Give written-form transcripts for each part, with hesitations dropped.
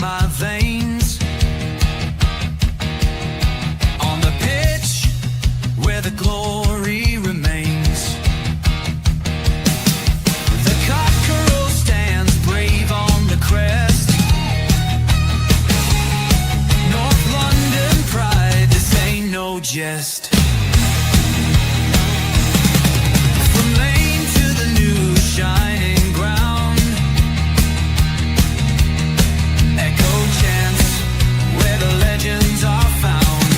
my veins. On the pitch where the glory remains. The cockerel stands brave on the crest. North London pride, this ain't no jest. From lane to the new shining ground. Echo chants where the legends are found.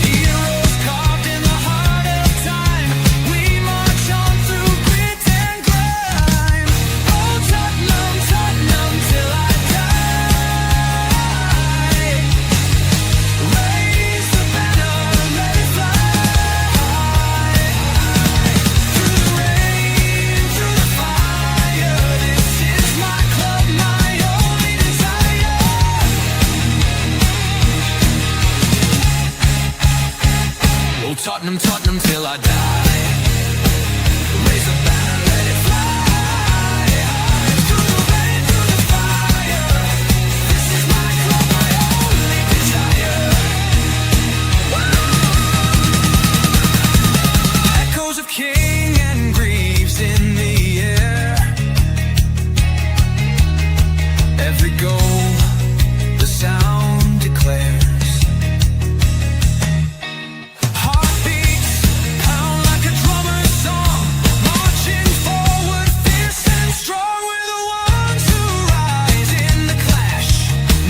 Heroes carved in the heart of time. We march on through grit and grime. Oh, Tottenham, Tottenham till I die. Raise the banner, let it fly. Through the rain, through the fire. This is my club, my only desire. Oh, Tottenham, Tottenham till I die. Raise the banner, let it fly. Through the rain, through the fire. This is my club, my only desire. Echoes of King and Greaves in the air. Every goal, the sound declares. Heartbeats pound like a drummer's song. Marching forward, fierce and strong. We're the ones who rise in the clash.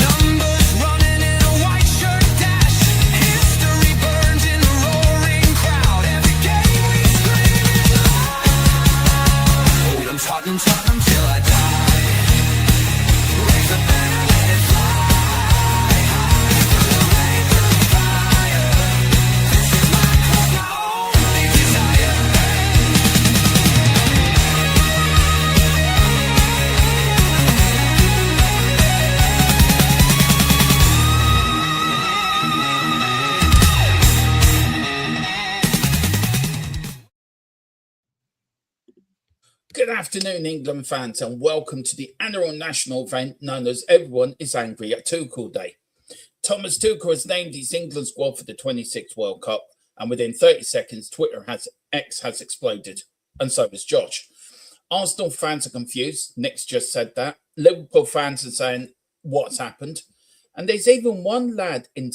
Numbers running in a white shirt dash. History burns in the roaring crowd. Every game we scream it loud. Oh, I'm Tottenham, Tottenham till I die. Raise the banner, let it fly. Through the rain, through the fire. This is my club, my only desire. Good afternoon, England fans, and welcome to the annual national event known as Everyone is Angry at Tuchel Day. Thomas Tuchel has named his England squad for the 26th World Cup, and within 30 seconds, X has exploded, and so has Josh. Arsenal fans are confused. Nick's just said that. Liverpool fans are saying, what's happened? And there's even one lad in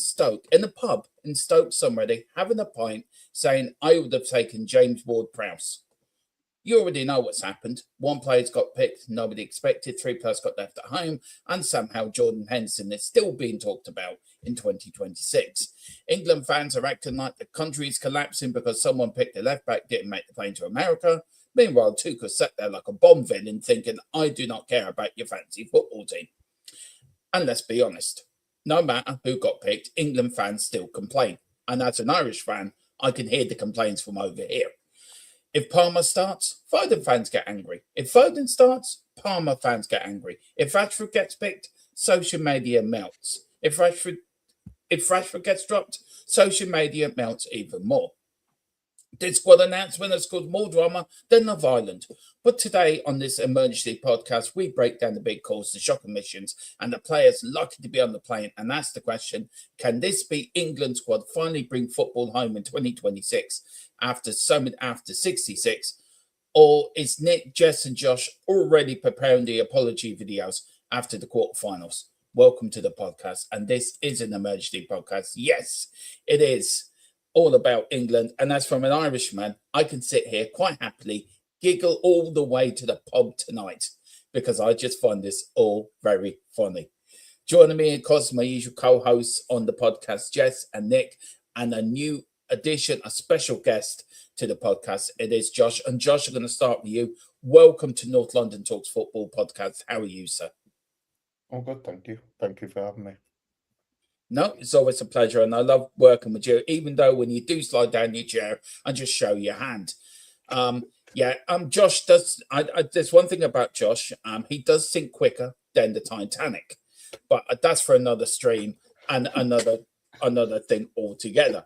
a pub in Stoke somewhere, having a pint, saying, I would have taken James Ward-Prowse. You already know what's happened. One player's got picked, nobody expected. 3 players got left at home, and somehow Jordan Henderson is still being talked about in 2026. England fans are acting like the country is collapsing because someone picked a left back, didn't make the plane to America. Meanwhile, Tuchel sat there like a bomb villain thinking, I do not care about your fancy football team. And let's be honest, no matter who got picked, England fans still complain. And as an Irish fan, I can hear the complaints from over here. If Palmer starts, Foden fans get angry. If Foden starts, Palmer fans get angry. If Rashford gets picked, social media melts. If Rashford gets dropped, social media melts even more. This squad announcement has caused more drama than Love Island. But today on this emergency podcast, we break down the big calls, the shock omissions, and the players lucky to be on the plane and ask the question, can this be England squad finally bring football home in 2026 after 66? Or is Nick, Jess and Josh already preparing the apology videos after the quarterfinals? Welcome to the podcast. And this is an emergency podcast. Yes, it is all about England. And as from an Irishman, I can sit here quite happily, giggle all the way to the pub tonight because I just find this all very funny. Joining me, of course, my usual co-hosts on the podcast, Jess and Nick, and a new addition, a special guest to the podcast. It is Josh. And Josh, I'm going to start with you. Welcome to North London Talks Football Podcast. How are you, sir? Oh, good, thank you. Thank you for having me. No, it's always a pleasure, and I love working with you, even though when you do slide down your chair and just show your hand. Josh does. There's one thing about Josh. He does sink quicker than the Titanic, but that's for another stream and another thing altogether.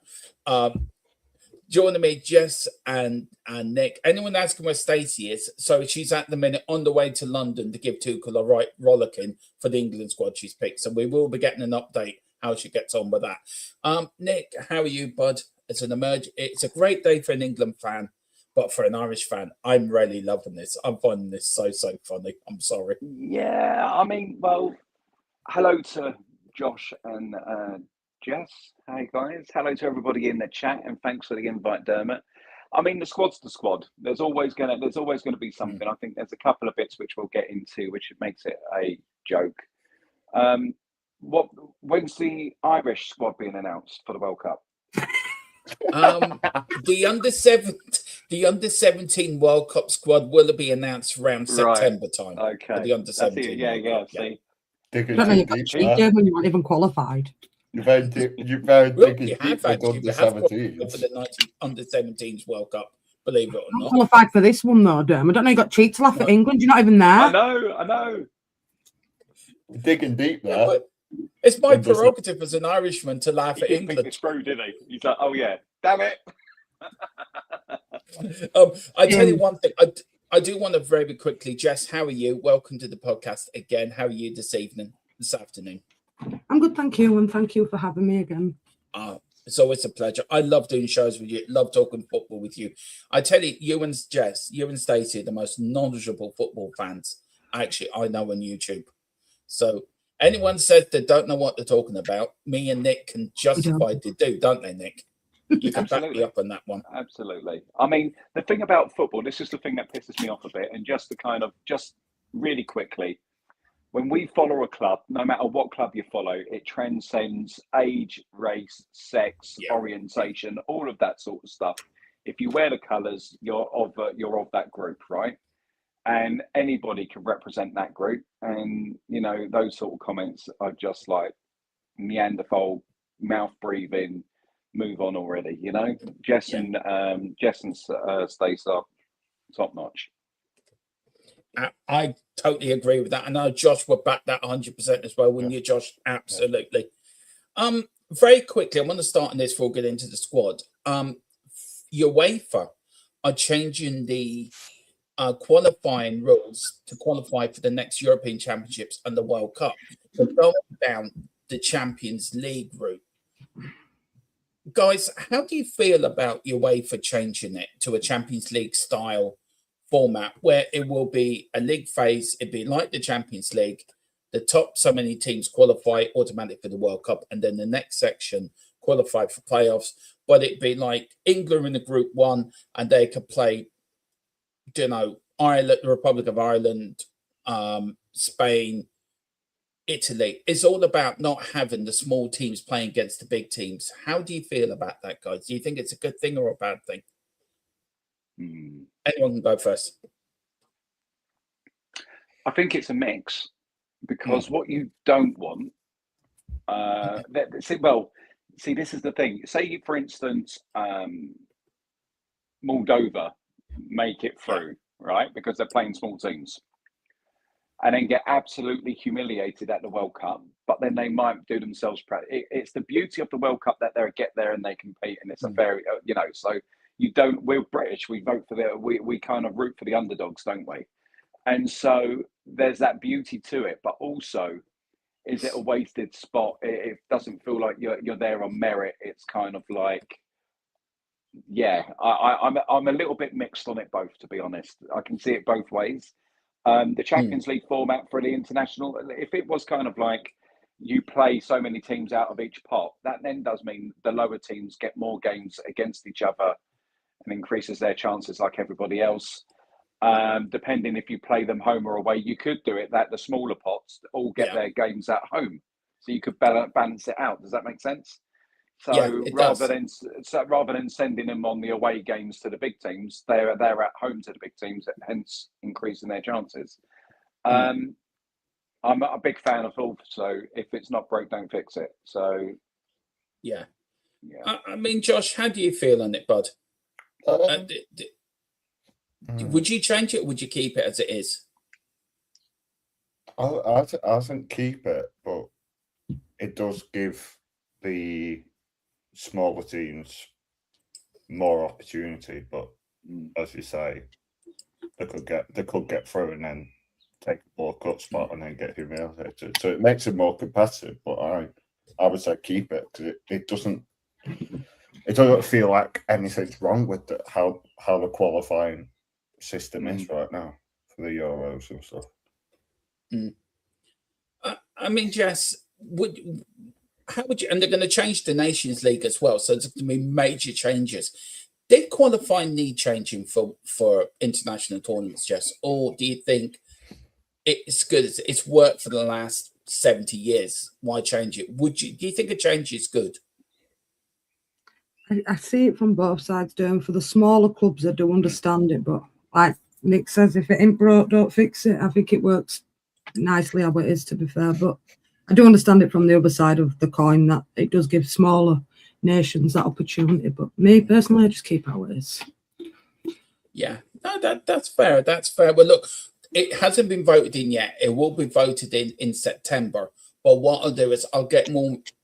Joining me, Jess and Nick. Anyone asking where Stacey is? So she's at the minute on the way to London to give Tuchel a right rollicking for the England squad she's picked. So we will be getting an update how she gets on with that. Nick, how are you, bud? It's a great day for an England fan, but for an Irish fan, I'm really loving this. I'm finding this so funny. I'm sorry. Yeah, I mean, well, hello to Josh and Jess. Hey guys, hello to everybody in the chat, and thanks for the invite, Dermot. I mean, the squad's the squad. There's always gonna be something. I think there's a couple of bits which we'll get into, which makes it a joke. When's the Irish squad being announced for the World Cup? The under 17 World Cup squad will be announced around September time. Okay, the under 17. Yeah. See, I don't know you've got cheated when you weren't even qualified. You've had Look, you have under actually. We have qualified for the under 17s World Cup. Believe it or I'm not. qualified for this one though, Derm. I don't know you got cheats to laugh at England. You're not even there. I know. Digging deep there. Yeah, but it's my prerogative as an Irishman to laugh at He didn't think England. it's true, did he? He's like, oh yeah, damn it. I tell you one thing. I do want to very quickly, Jess, how are you? Welcome to the podcast again. How are you this afternoon? I'm good, thank you, and thank you for having me again. It's always a pleasure. I love doing shows with you. Love talking football with you. I tell you, you and Jess, you and Stacey are the most knowledgeable football fans actually I know on YouTube. So anyone says they don't know what they're talking about, me and Nick can justify they do, don't they, Nick? You can back me up on that one. Absolutely. I mean, the thing about football, this is the thing that pisses me off a bit, and just really quickly, when we follow a club, no matter what club you follow, it transcends age, race, sex, orientation, all of that sort of stuff. If you wear the colours, you're of that group, right? And anybody can represent that group. And you know, those sort of comments are just like Neanderthal, mouth breathing, move on already. You know, Jess and Stace are top notch. I totally agree with that. I know Josh would back that 100% as well, wouldn't you, Josh? Absolutely. Very quickly, I want to start on this before we get into the squad. UEFA are changing the qualifying rules to qualify for the next European Championships and the World Cup. So going down the Champions League route. Guys, how do you feel about UEFA changing it to a Champions League style format where it will be a league phase? It'd be like the Champions League. The top so many teams qualify automatically for the World Cup, and then the next section qualify for playoffs. But it'd be like England in the Group 1, and they could play, you know, Ireland, the Republic of Ireland, Spain, Italy. It's all about not having the small teams playing against the big teams. How do you feel about that, guys? Do you think it's a good thing or a bad thing? Anyone can go first. I think it's a mix, because what you don't want, see, this is the thing. Say, for instance, Moldova make it through, right? Because they're playing small teams, and then get absolutely humiliated at the World Cup. But then they might do themselves proud. It's the beauty of the World Cup that they get there and they compete, and it's a very, you know, so you don't. We're British. We vote for we kind of root for the underdogs, don't we? And so there's that beauty to it. But also, is it a wasted spot? It doesn't feel like you're there on merit. It's kind of like, I'm a little bit mixed on it both, to be honest. I can see it both ways. The Champions League format for the international, if it was kind of like you play so many teams out of each pot, that then does mean the lower teams get more games against each other and increases their chances like everybody else. Depending if you play them home or away, you could do it that the smaller pots all get their games at home, so you could balance it out. Does that make sense? So rather than sending them on the away games to the big teams, they're at home to the big teams, hence increasing their chances. I'm a big fan of all. So if it's not broke, don't fix it. So yeah. I mean, Josh, how do you feel on it, bud? Would you change it or would you keep it as it is? I think keep it, but it does give the smaller teams more opportunity. But Mm. as you say, they could get through and then take a World Cup spot and then get humiliated. So it makes it more competitive. But I would say keep it because it doesn't feel like anything's wrong with how the qualifying system is right now for the Euros and stuff. I mean, Jess, how would you? And they're going to change the Nations League as well, so there's going to be major changes. Did qualifying need changing for international tournaments, Jess, or do you think it's good? It's worked for the last 70 years. Why change it? Do you think a change is good? I see it from both sides, doing for the smaller clubs. I do understand it, but like Nick says, if it ain't broke, don't fix it. I think it works nicely how it is, to be fair, but I do understand it from the other side of the coin that it does give smaller nations that opportunity. But me personally, I just keep how it is. Yeah, no, that's fair. That's fair. Well, look, it hasn't been voted in yet. It will be voted in September. But what I'll do is I'll get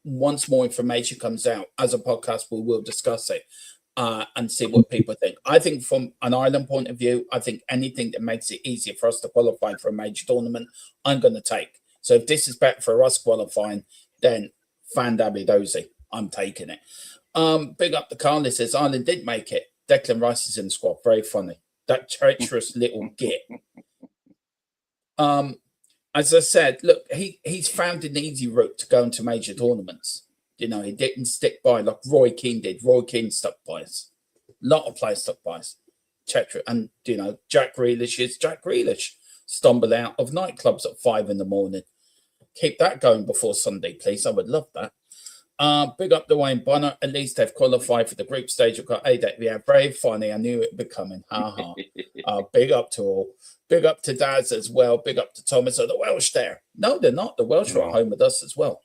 once more information comes out as a podcast, we will discuss it and see what people think. I think from an Ireland point of view, I think anything that makes it easier for us to qualify for a major tournament, I'm going to take. So if this is better for us qualifying, then fandabidozy, I'm taking it. Big up the Carly says Ireland did make it. Declan Rice is in the squad. Very funny. That treacherous little git. As I said, look, he's found an easy route to go into major tournaments. You know, he didn't stick by like Roy Keane did. Roy Keane stuck by us. A lot of players stuck by us. And, you know, Jack Grealish is Jack Grealish. Stumble out of nightclubs at 5 a.m. Keep that going before Sunday, please. I would love that. Big up Dwayne Bonner. At least they've qualified for the group stage. We've got yeah, very funny. I knew it would be coming. Big up to all. Big up to Daz as well. Big up to Thomas. Are the Welsh there? No, they're not. The Welsh are at home with us as well.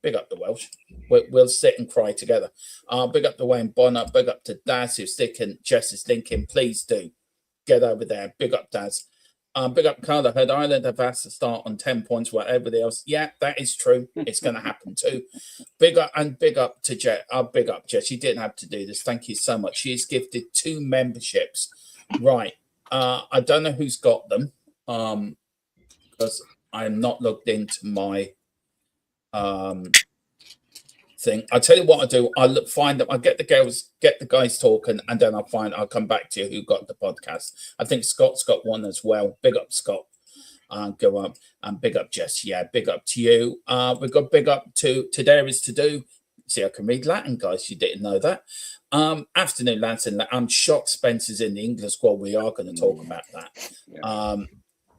Big up the Welsh. We'll sit and cry together. Big up to Wayne Bonner. Big up to Daz who's sticking Jess's link in. Please do get over there. Big up Daz. Big up Carl. I heard Ireland have asked to start on 10 points while everybody else. Yeah, that is true. It's going to happen too. Big up to Jess. Big up Jess. You didn't have to do this. Thank you so much. She's gifted 2 memberships. Right. I don't know who's got them because I'm not logged into my thing. I'll tell you what I do. I'll find them. I'll get the guys talking, and then I'll come back to you who got the podcast. I think Scott's got one as well. Big up Scott. Go up and big up Jess. Yeah, big up to you. We've got big up to There Is To Do. See, I can read Latin, guys. You didn't know that. Afternoon, lads, and I'm shocked Spencer's in the England squad. We are going to talk about that. Yeah.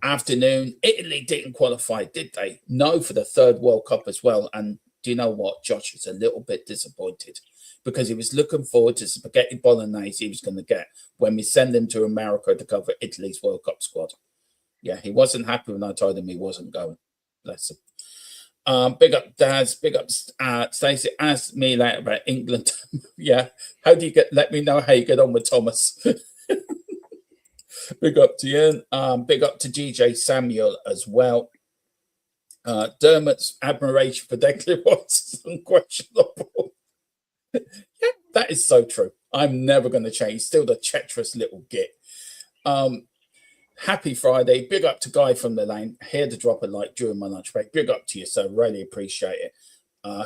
Afternoon, Italy didn't qualify, did they? No, for the 3rd World Cup as well. And do you know what? Josh is a little bit disappointed because he was looking forward to spaghetti bolognese he was going to get when we send him to America to cover Italy's World Cup squad. Yeah, he wasn't happy when I told him he wasn't going. Bless him. Big up Daz, big up Stacey. Ask me later about England. Yeah, let me know how you get on with Thomas. Big up to you. Big up to DJ Samuel as well. Dermot's admiration for Declan Rice is unquestionable. Yeah, that is so true. I'm never going to change. Still the treacherous little git. Happy Friday. Big up to Guy from the Lane. Here to drop a like during my lunch break. Big up to you, so really appreciate it.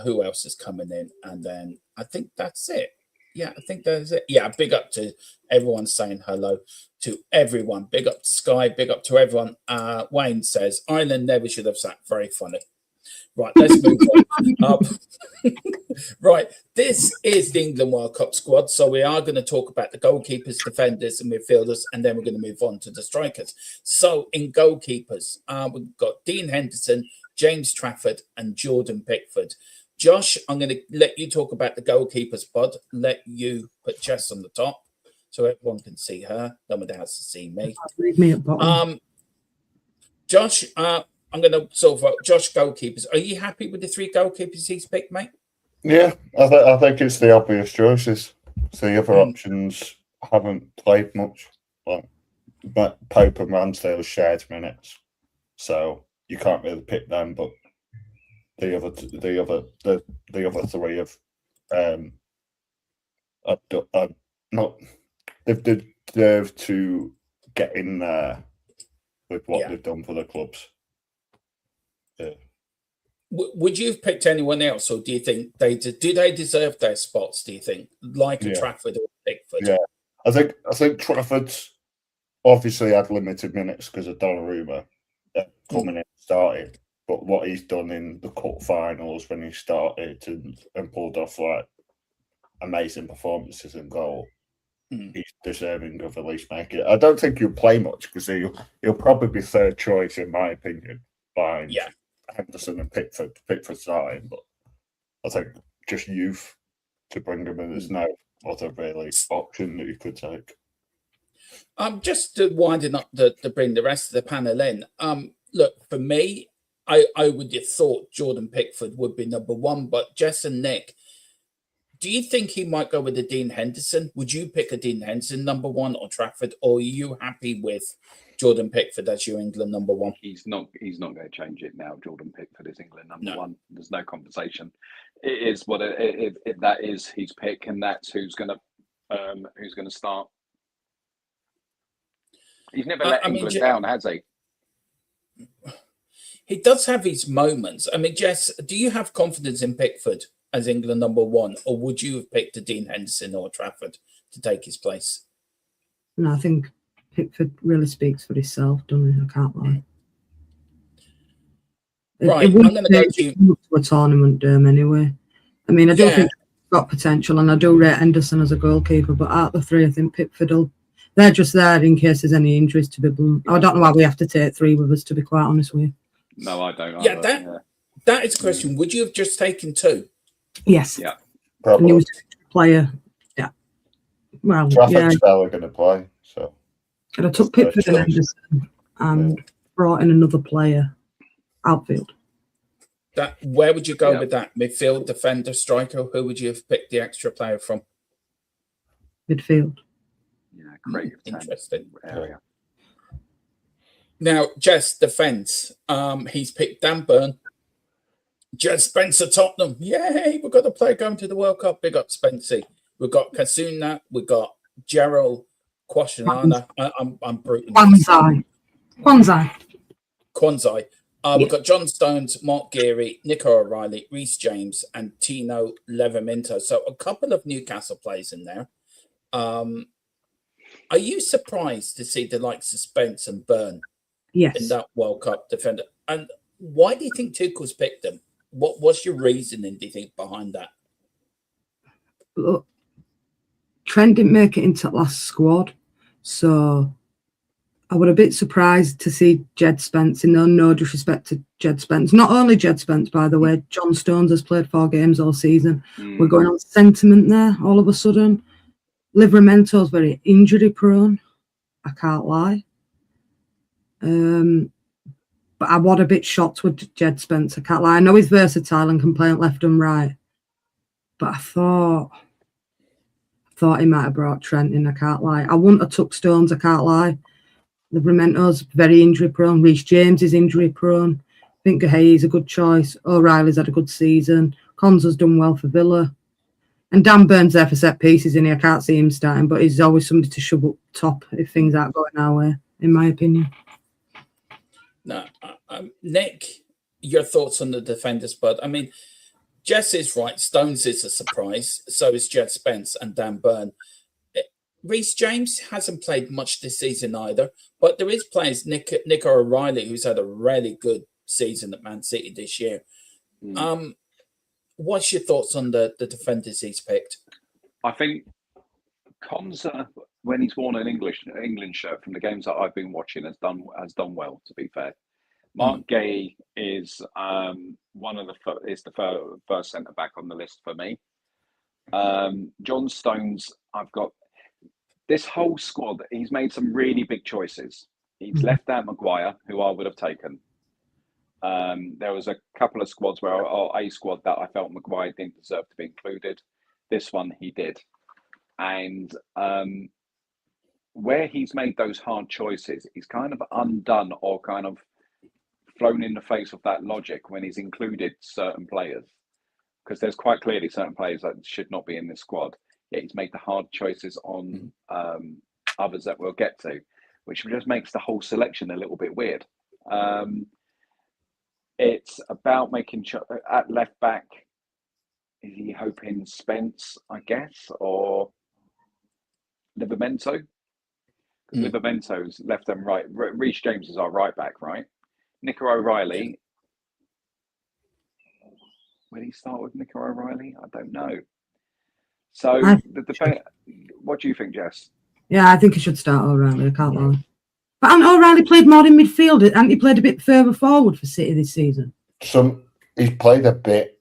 Who else is coming in? And then I think that's it. Yeah, I think that's it. Yeah, big up to everyone saying hello to everyone. Big up to Sky. Big up to everyone. Wayne says, Ireland never should have sat. Very funny. Right, let's move on. Right, this is the England World Cup squad. So we are going to talk about the goalkeepers, defenders, and midfielders, and then we're going to move on to the strikers. So in goalkeepers, we've got Dean Henderson, James Trafford, and Jordan Pickford. Josh, I'm going to let you talk about the goalkeepers pod. Let you put Jess on the top so everyone can see her. Nobody has to see me. Leave me at bottom. Josh, I'm going to sort of Josh goalkeepers. Are you happy with the 3 goalkeepers he's picked, mate? Yeah, I think it's the obvious choices. So the other options haven't played much. But Pope and Ramsdale shared minutes, so you can't really pick them. But the other 3 have I'm not. They've deserved to get in there with what they've done for the clubs. Yeah. Would you have picked anyone else, or do you think they deserve their spots? Do you think, like a Trafford or Pickford? Yeah, I think Trafford's obviously had limited minutes because of Donnarumma coming in starting, but what he's done in the cup finals when he started and pulled off like amazing performances and goal, he's deserving of at least making it. I don't think he'll play much because he'll probably be third choice in my opinion behind Henderson and Pickford. Pickford starting, but I think just youth to bring him in. There's no other really option that you could take. Just to winding up to bring the rest of the panel in. Look, for me, I would have thought Jordan Pickford would be number one, but Jess and Nick, do you think he might go with a Dean Henderson? Would you pick a Dean Henderson number one or Trafford, or are you happy with Jordan Pickford as your England number one? He's not going to change it now. Jordan Pickford is England number one. There's no conversation. It is what if that is his pick, and that's who's going to start. He's never let England down, has he? He does have his moments. I mean, Jess, do you have confidence in Pickford as England number one, or would you have picked a Dean Henderson or Trafford to take his place? No, I think Pickford really speaks for himself, doesn't he? I can't lie. Right, I'm going to go to a tournament anyway. I mean, I do think he's got potential, and I do rate Henderson as a goalkeeper, but out of the three, I think Pickford they're just there in case there's any injuries to be blown. I don't know why we have to take three with us, to be quite honest with you. No, I don't. Yeah, that is a question. Would you have just taken two? Yes. Yeah. Probably. And he was a player. Yeah. Well, Trafford's still going to play, so. And I took Pickford and Henderson and brought in another player, outfield. Where would you go with that? Midfield, defender, striker? Who would you have picked the extra player from? Midfield. Yeah, great. Interesting area. Now, Jess, defence. He's picked Dan Burn. Jed Spencer, Tottenham. Yay, we've got a player going to the World Cup. Big up Spencer. We've got Kasuna. We've got Gerald Kwashiorkor. I'm brutal. Kwanzai. We've got John Stones, Mark Geary, Nico O'Reilly, Reece James, and Tino Leverminto. So a couple of Newcastle players in there. Are you surprised to see the likes of Spence and Byrne in that World Cup defender? And why do you think Tuchel's picked them? What's your reasoning, do you think, behind that? Look, Trent didn't make it into that last squad, so I was a bit surprised to see Jed Spence, no disrespect to Jed Spence. Not only Jed Spence, by the way, John Stones has played 4 games all season. We're going on sentiment there all of a sudden. Livramento's very injury prone, I can't lie. But I was a bit shocked with Jed Spence, I can't lie. I know he's versatile and can play left and right, but I thought he might have brought Trent in, I can't lie. I wouldn't have took Stones, I can't lie. Livramento's very injury prone. Reece James is injury prone. I think Gahey's a good choice. O'Reilly's had a good season. Konza's done well for Villa. And Dan Burns there for set pieces in here. I can't see him starting, but he's always somebody to shove up top if things aren't going our way, in my opinion. No, Nick, your thoughts on the defenders, bud? I mean, Jess is right. Stones is a surprise. So is Jed Spence and Dan Burn. Reece James hasn't played much this season either, but there is players, Nico O'Reilly, who's had a really good season at Man City this year. What's your thoughts on the defenders he's picked? I think Konza, when he's worn an England shirt from the games that I've been watching, has done well, to be fair. Mark Gay is the first centre back on the list for me. John Stones, I've got this whole squad. He's made some really big choices. He's left out Maguire, who I would have taken. There was a couple of squads a squad that I felt Maguire didn't deserve to be included. This one he did. And where he's made those hard choices, he's kind of undone or kind of flown in the face of that logic when he's included certain players. Because there's quite clearly certain players that should not be in this squad. yet he's made the hard choices on others that we'll get to, which just makes the whole selection a little bit weird. It's about making at left back. Is he hoping Spence, I guess, or Livramento? Because Livramento's left and right. Reece James is our right back, right? Nico O'Reilly. Will he start with Nico O'Reilly? I don't know. So, what do you think, Jess? Yeah, I think he should start O'Reilly. I can't lie. But hasn't O'Reilly played more in midfield? Hasn't he played a bit further forward for City this season? He's played a bit.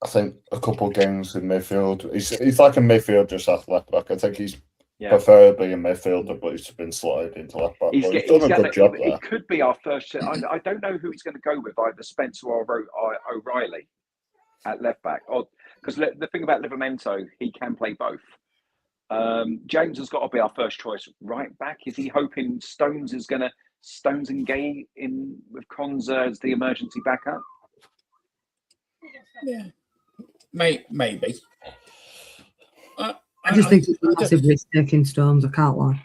I think a couple of games in midfield. He's like a midfield just off left back. I think he's preferably a midfielder, but he's been slotted into left back. He's done a good job there. It could be our first. I don't know who he's going to go with, either Spencer or O'Reilly at left back. Because the thing about Livramento, he can play both. James has got to be our first choice right back. Is he hoping Stones and Gay in with Konza as the emergency backup? Yeah, maybe. I just think it's a massive risk taking Stones. I can't lie.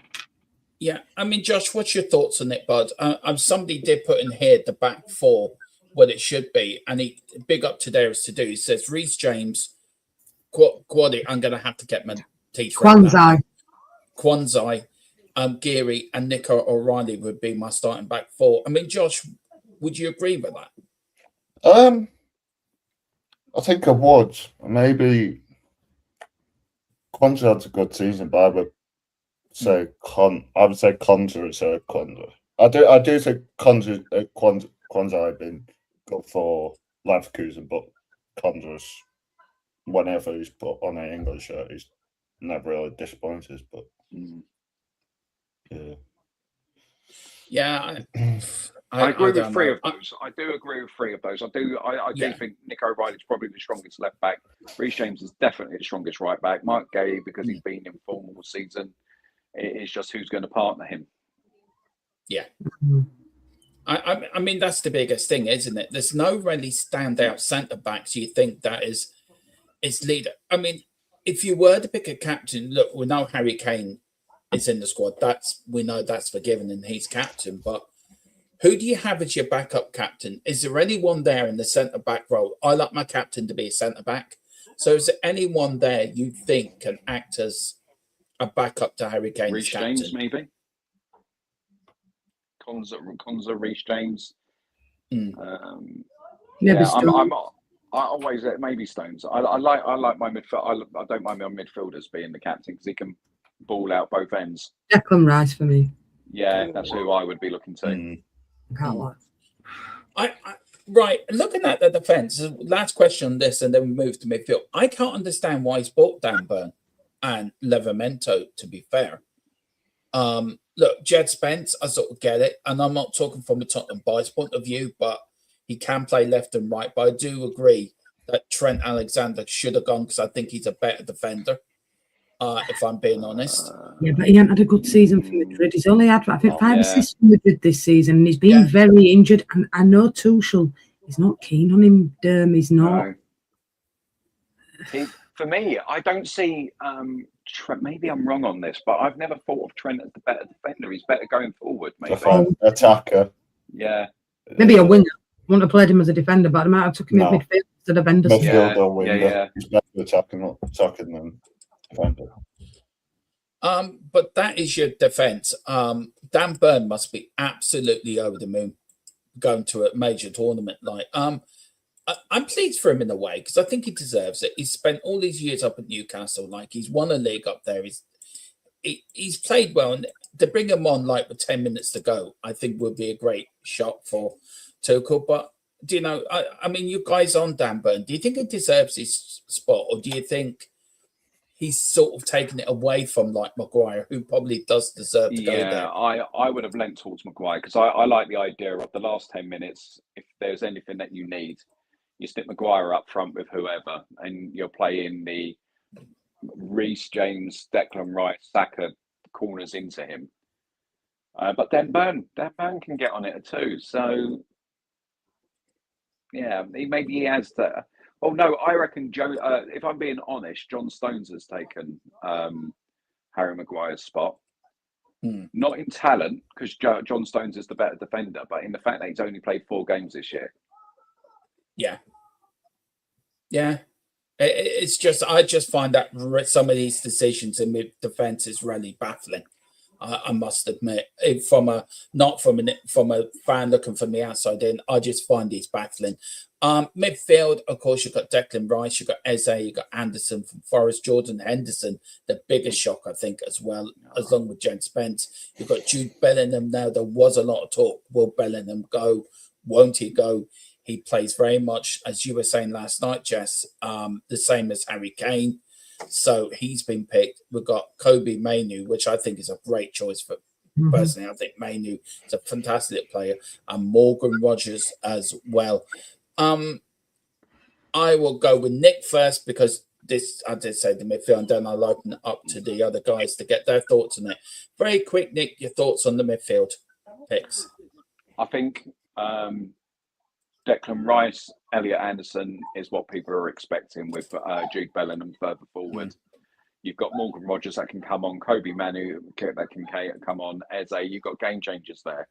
Yeah, I mean, Josh, what's your thoughts on it, bud? Somebody did put in here the back four what it should be, and he big up to Darius to do. He says Reece James, Quaddy. I'm going to have to get my teeth. Kwanzaa, Geary, and Nico O'Reilly would be my starting back four. I mean, Josh, would you agree with that? I think I would. Maybe Kwanzaa had a good season, but I would say Konza is a Konza. I do think Kwanzaa had been good for Leverkusen, but Konza's whenever he's put on an English shirt, he's never really disappointed. But I agree with three of those. I do agree with three of those. I do think Nico O'Reilly is probably the strongest left back. Reece James is definitely the strongest right back. Mark Gay, because he's been in form all season, it's just who's going to partner him. Yeah. I mean, that's the biggest thing, isn't it? There's no really standout centre backs you think that is leader. I mean, if you were to pick a captain, look, we know Harry Kane is in the squad. We know that's forgiven and he's captain, but who do you have as your backup captain? Is there anyone there in the centre-back role? I like my captain to be a centre-back. So is there anyone there you think can act as a backup to Harry Kane's Reece captain? James, maybe? Konza, Reece James. I always maybe Stones. I like my midfield. I don't mind my midfielders being the captain because he can ball out both ends. Declan Rice for me. Yeah, that's who I would be looking to. Can't lie. Right, looking at the defence, last question on this, and then we move to midfield. I can't understand why he's bought Dan Burn and Livramento, to be fair. Look, Jed Spence, I sort of get it, and I'm not talking from a Tottenham bias point of view, but he can play left and right. But I do agree that Trent Alexander should have gone because I think he's a better defender, if I'm being honest. Yeah, but he hasn't had a good season for Madrid. He's only had, I think, 5 assists for Madrid this season, and he's been very injured. And I know Tuchel is not keen on him. He's not. No. For me, I don't see Trent. Maybe I'm wrong on this, but I've never thought of Trent as the better defender. He's better going forward, maybe. Attacker. Yeah. Maybe a winger. I wouldn't have played him as a defender, but I might have took him at midfield instead of Henderson. Midfield or winger. Yeah. He's better attacking than defender. But that is your defence. Dan Burn must be absolutely over the moon going to a major tournament. I'm pleased for him in a way because I think he deserves it. He's spent all these years up at Newcastle. He's won a league up there. He's played well, and to bring him on with 10 minutes to go, I think would be a great shot for Tuchel. But do you know? I mean, you guys on Dan Burn, do you think he deserves his spot, or do you think he's sort of taken it away from Maguire, who probably does deserve to go there? Yeah, I would have leant towards Maguire because I like the idea of the last 10 minutes. If there's anything that you need, you stick Maguire up front with whoever, and you're playing the Reece James, Declan Rice, Saka corners into him. But then Burn can get on it too. So yeah, maybe he has that. Oh no, I reckon Joe. If I'm being honest, John Stones has taken Harry Maguire's spot. Not in talent, because John Stones is the better defender, but in the fact that he's only played 4 games this year. Yeah. It's just I just find that some of these decisions in mid defence is really baffling. I must admit, not from a fan looking from the outside in, I just find these baffling. Midfield, of course, you've got Declan Rice, you've got Eze, you've got Anderson from Forest, Jordan Henderson, the biggest shock, I think, as well, along with Jen Spence. You've got Jude Bellingham now. There was a lot of talk. Will Bellingham go? Won't he go? He plays very much, as you were saying last night, Jess, the same as Harry Kane. So he's been picked. We've got Kobe Mainu, which I think is a great choice for personally. I think Mainu is a fantastic player, and Morgan Rogers as well. I will go with Nick first because this, I did say the midfield, and then I'll open it up to the other guys to get their thoughts on it. Very quick, Nick, your thoughts on the midfield picks? I think Declan Rice, Elliot Anderson is what people are expecting with Jude Bellingham further forward. You've got Morgan Rogers that can come on, Kobe Manu that can come on, Eze. You've got game changers there.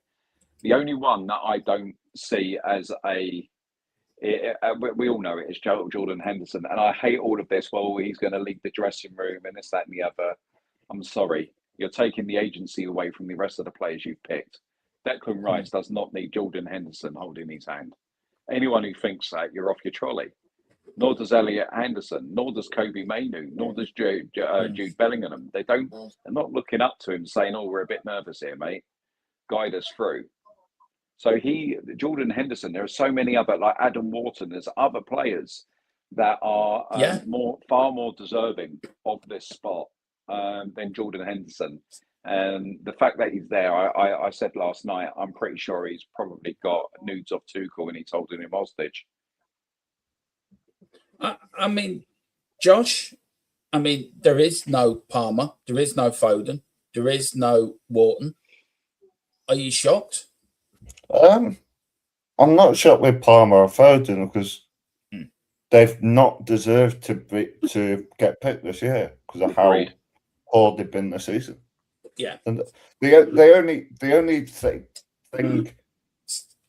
The only one that I don't see as we all know it is Jordan Henderson, and I hate all of this. Well, he's going to leave the dressing room and this, that, and the other. I'm sorry, you're taking the agency away from the rest of the players you've picked. Declan Rice does not need Jordan Henderson holding his hand. Anyone who thinks that, you're off your trolley. Nor does Elliot Anderson, nor does Kobe Mainu, nor does Jude Bellingham. They're not looking up to him saying, "Oh, we're a bit nervous here, mate. Guide us through." So Jordan Henderson, there are so many other, like Adam Wharton, there's other players that are far more deserving of this spot than Jordan Henderson. And the fact that he's there, I said last night, I'm pretty sure he's probably got nudes of Tuchel and he's holding him hostage. I mean, Josh, there is no Palmer, there is no Foden, there is no Wharton. Are you shocked? I'm not shocked with Palmer or Foden because they've not deserved to get picked this year because of how poor they've been this season. Yeah, and the only thing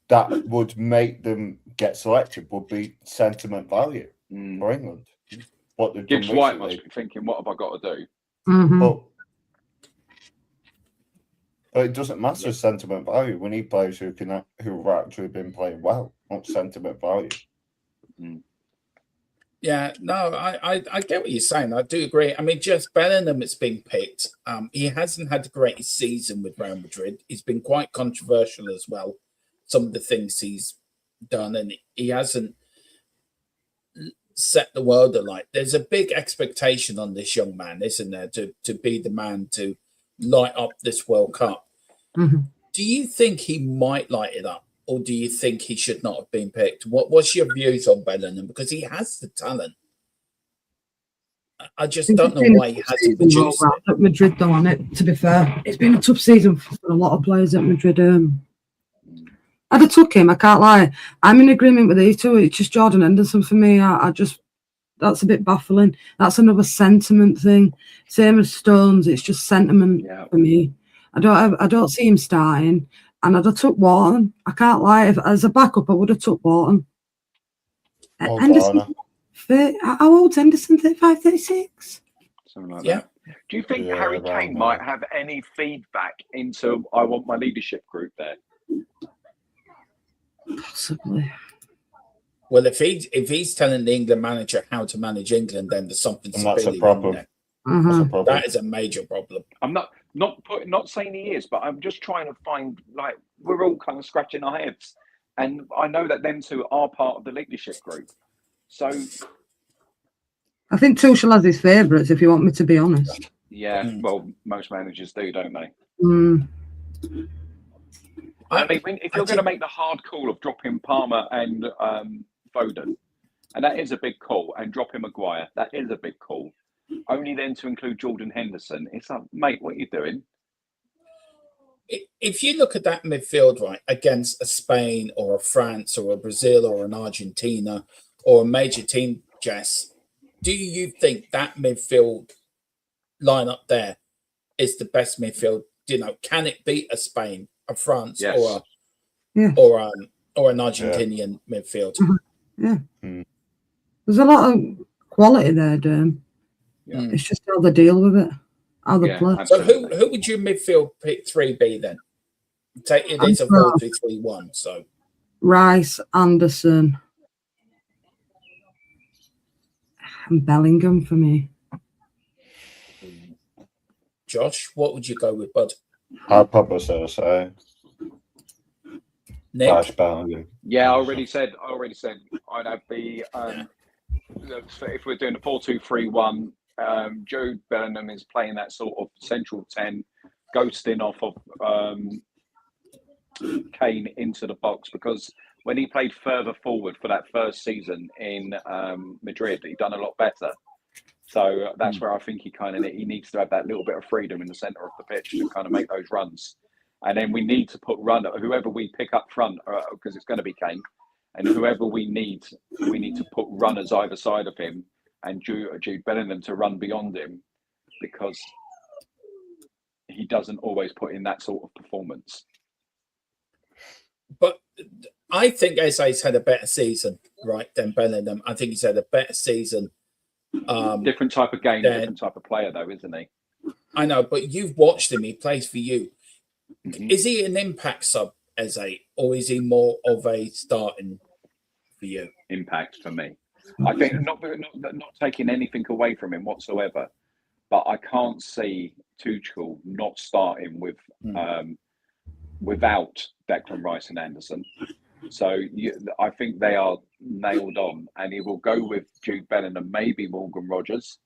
that would make them get selected would be sentiment value for England. What they've Gibbs done White recently. must be thinking, "What have I got to do?" But it doesn't matter sentiment value. We need players who have actually been playing well, not sentiment value. Yeah, no, I get what you're saying. I do agree. I mean, just Bellingham has been picked. He hasn't had the greatest season with Real Madrid. He's been quite controversial as well. Some of the things he's done, and he hasn't set the world alight. There's a big expectation on this young man, isn't there, to be the man to light up this World Cup. Do you think he might light it up? Or do you think he should not have been picked? What's your views on Bellingham? Because he has the talent. I just don't know why he hasn't produced it. At Madrid, though, on it, to be fair. It's been a tough season for a lot of players at Madrid. I'd have took him, I can't lie. I'm in agreement with these two. It's just Jordan Henderson for me. That's a bit baffling. That's another sentiment thing. Same as Stones, it's just sentiment for me. I don't see him starting. And I'd have took Wharton. I can't lie. As a backup, I would have took Wharton. Henderson, how old's Henderson? 35, 36? Something like that. Do you think Harry Kane might have any feedback into I want my leadership group there? Possibly. Well, if he's telling the England manager how to manage England, then there's something that's a problem. That's a problem. That is a major problem. I'm not saying he is, but I'm just trying to find, like, we're all kind of scratching our heads, and I know that them two are part of the leadership group. So I think Tuchel has his favourites, if you want me to be honest. Yeah, well, most managers do, don't they? I mean, if you're going to make the hard call of dropping Palmer and Foden, and that is a big call, and dropping Maguire, that is a big call. Only then to include Jordan Henderson, it's like, mate, what are you doing? If you look at that midfield, right, against a Spain or a France or a Brazil or an Argentina or a major team, Jess, do you think that midfield lineup there is the best midfield? You know, can it beat a Spain, a France, Yes. or an Argentinian midfield? Yeah. Mm. There's a lot of quality there, Derm. Yeah. It's just how they deal with it, how they Yeah, play. So absolutely. who would your midfield pick 3 be then? Take it is a 4-2-3-1. So Rice, Anderson, and Bellingham for me. Josh, what would you go with, bud? I'd probably say Nick? Rice, Bellingham. Yeah, I already said I'd have the if we're doing a 4-2-3-1, Jude Bellingham is playing that sort of central 10, ghosting off of Kane into the box, because when he played further forward for that first season in Madrid, he done a lot better. So that's where I think he needs to have that little bit of freedom in the centre of the pitch to kind of make those runs. And then we need to put whoever we pick up front, because it's going to be Kane, and whoever we need to put runners either side of him, and Jude Bellingham to run beyond him, because he doesn't always put in that sort of performance. But I think Eze's had a better season, right, than Bellingham. I think he's had a better season. Different type of game, different type of player, though, isn't he? I know, but you've watched him. He plays for you. Mm-hmm. Is he an impact sub, Eze, or is he more of a starting for you? Impact for me. I think not taking anything away from him whatsoever, but I can't see Tuchel not starting with without Declan Rice and Anderson. So I think they are nailed on, and he will go with Jude Bellingham, maybe Morgan Rogers,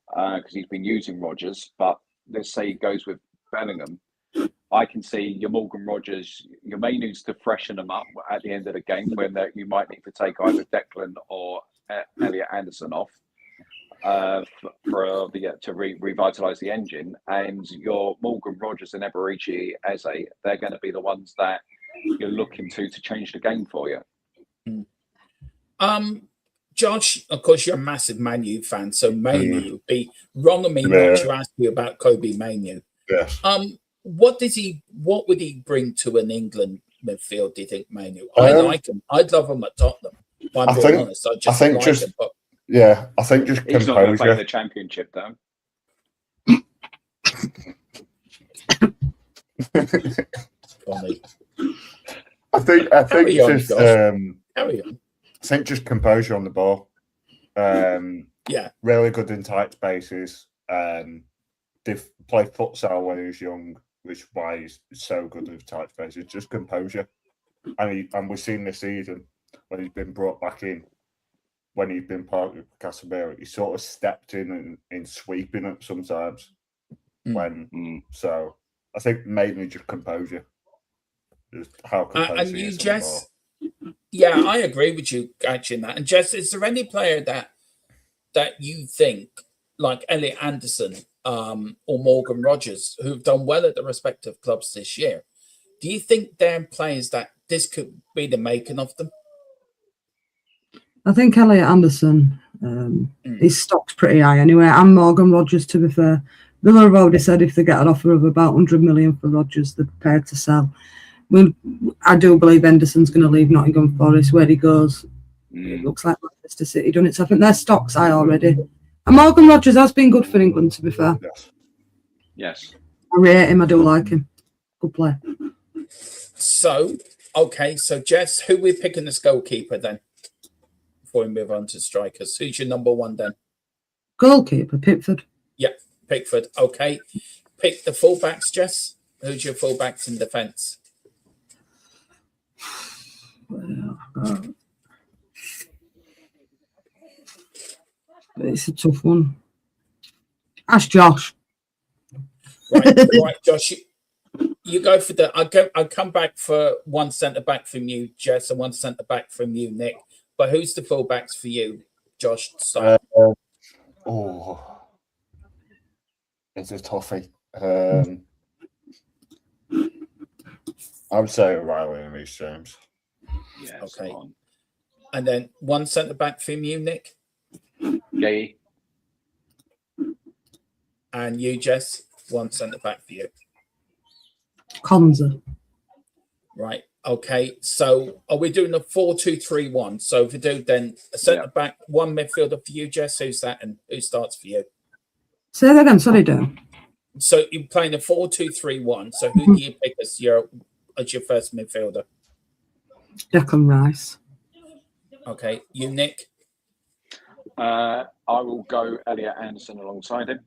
because he's been using Rogers. But let's say he goes with Bellingham. I can see your Morgan Rogers, you may need to freshen them up at the end of the game, when you might need to take either Declan or Elliot Anderson off to revitalise the engine. And your Morgan Rogers and Eberici Eze, they're going to be the ones that you're looking to change the game for you. Josh, of course, you're a massive Man U fan, so Manu would be wrong of me not to ask you about Kobe Manu. Yes. What would he bring to an England midfield, do you think, Manu? I like him. I'd love him at Tottenham. If I'm being honest, I think just him. But I think just he's not going to play the Championship, though. Funny. I think just carry on. I think just composure on the ball. Really good in tight spaces. They played futsal when he was young, which is why he's so good with tight spaces. Just composure, and we've seen this season when he's been brought back in, when he's been part of Casemiro, he sort of stepped in and sweeping it sometimes. So I think mainly just composure. Just how composed and he you, is Jess? Yeah, I agree with you actually in that. And Jess, is there any player that you think, like Elliot Anderson or Morgan Rogers, who've done well at the respective clubs this year, do you think they're players that this could be the making of them? I think Elliot Anderson, his stock's pretty high anyway, and Morgan Rogers, to be fair. Villa have already said if they get an offer of about 100 million for Rogers, they're prepared to sell. I do believe Henderson's going to leave Nottingham Forest. Where he goes, it looks like Manchester City done it. So I think their stock's high already. And Morgan Rogers has been good for England, to be fair. Yes. I rate him. I do like him. Good player. So Jess, who we're picking as goalkeeper then? Before we move on to strikers, who's your number one then? Goalkeeper, Pickford. Yeah, Pickford. Okay. Pick the fullbacks, Jess. Who's your fullbacks in defence? It's a tough one. Ask Josh. Right, Josh. You go for the. I come back for one centre back from you, Jess, and one centre back from you, Nick. But who's the fullbacks for you, Josh? It's a toughie. I would say O'Reilly and Reece James. Yeah. Okay. And then one centre back for Munich. Gay. And you, Jess, one centre back for you. Konza. Right. Okay. So are we doing a 4-2-3-1? So if we do, then a centre back, one midfielder for you, Jess. Who's that? And who starts for you? Say that again. Sorry, Dan. So you're playing a 4-2-3-1. So who do you pick as your first midfielder? Declan Rice. Okay. You, Nick? I will go Elliot Anderson alongside him.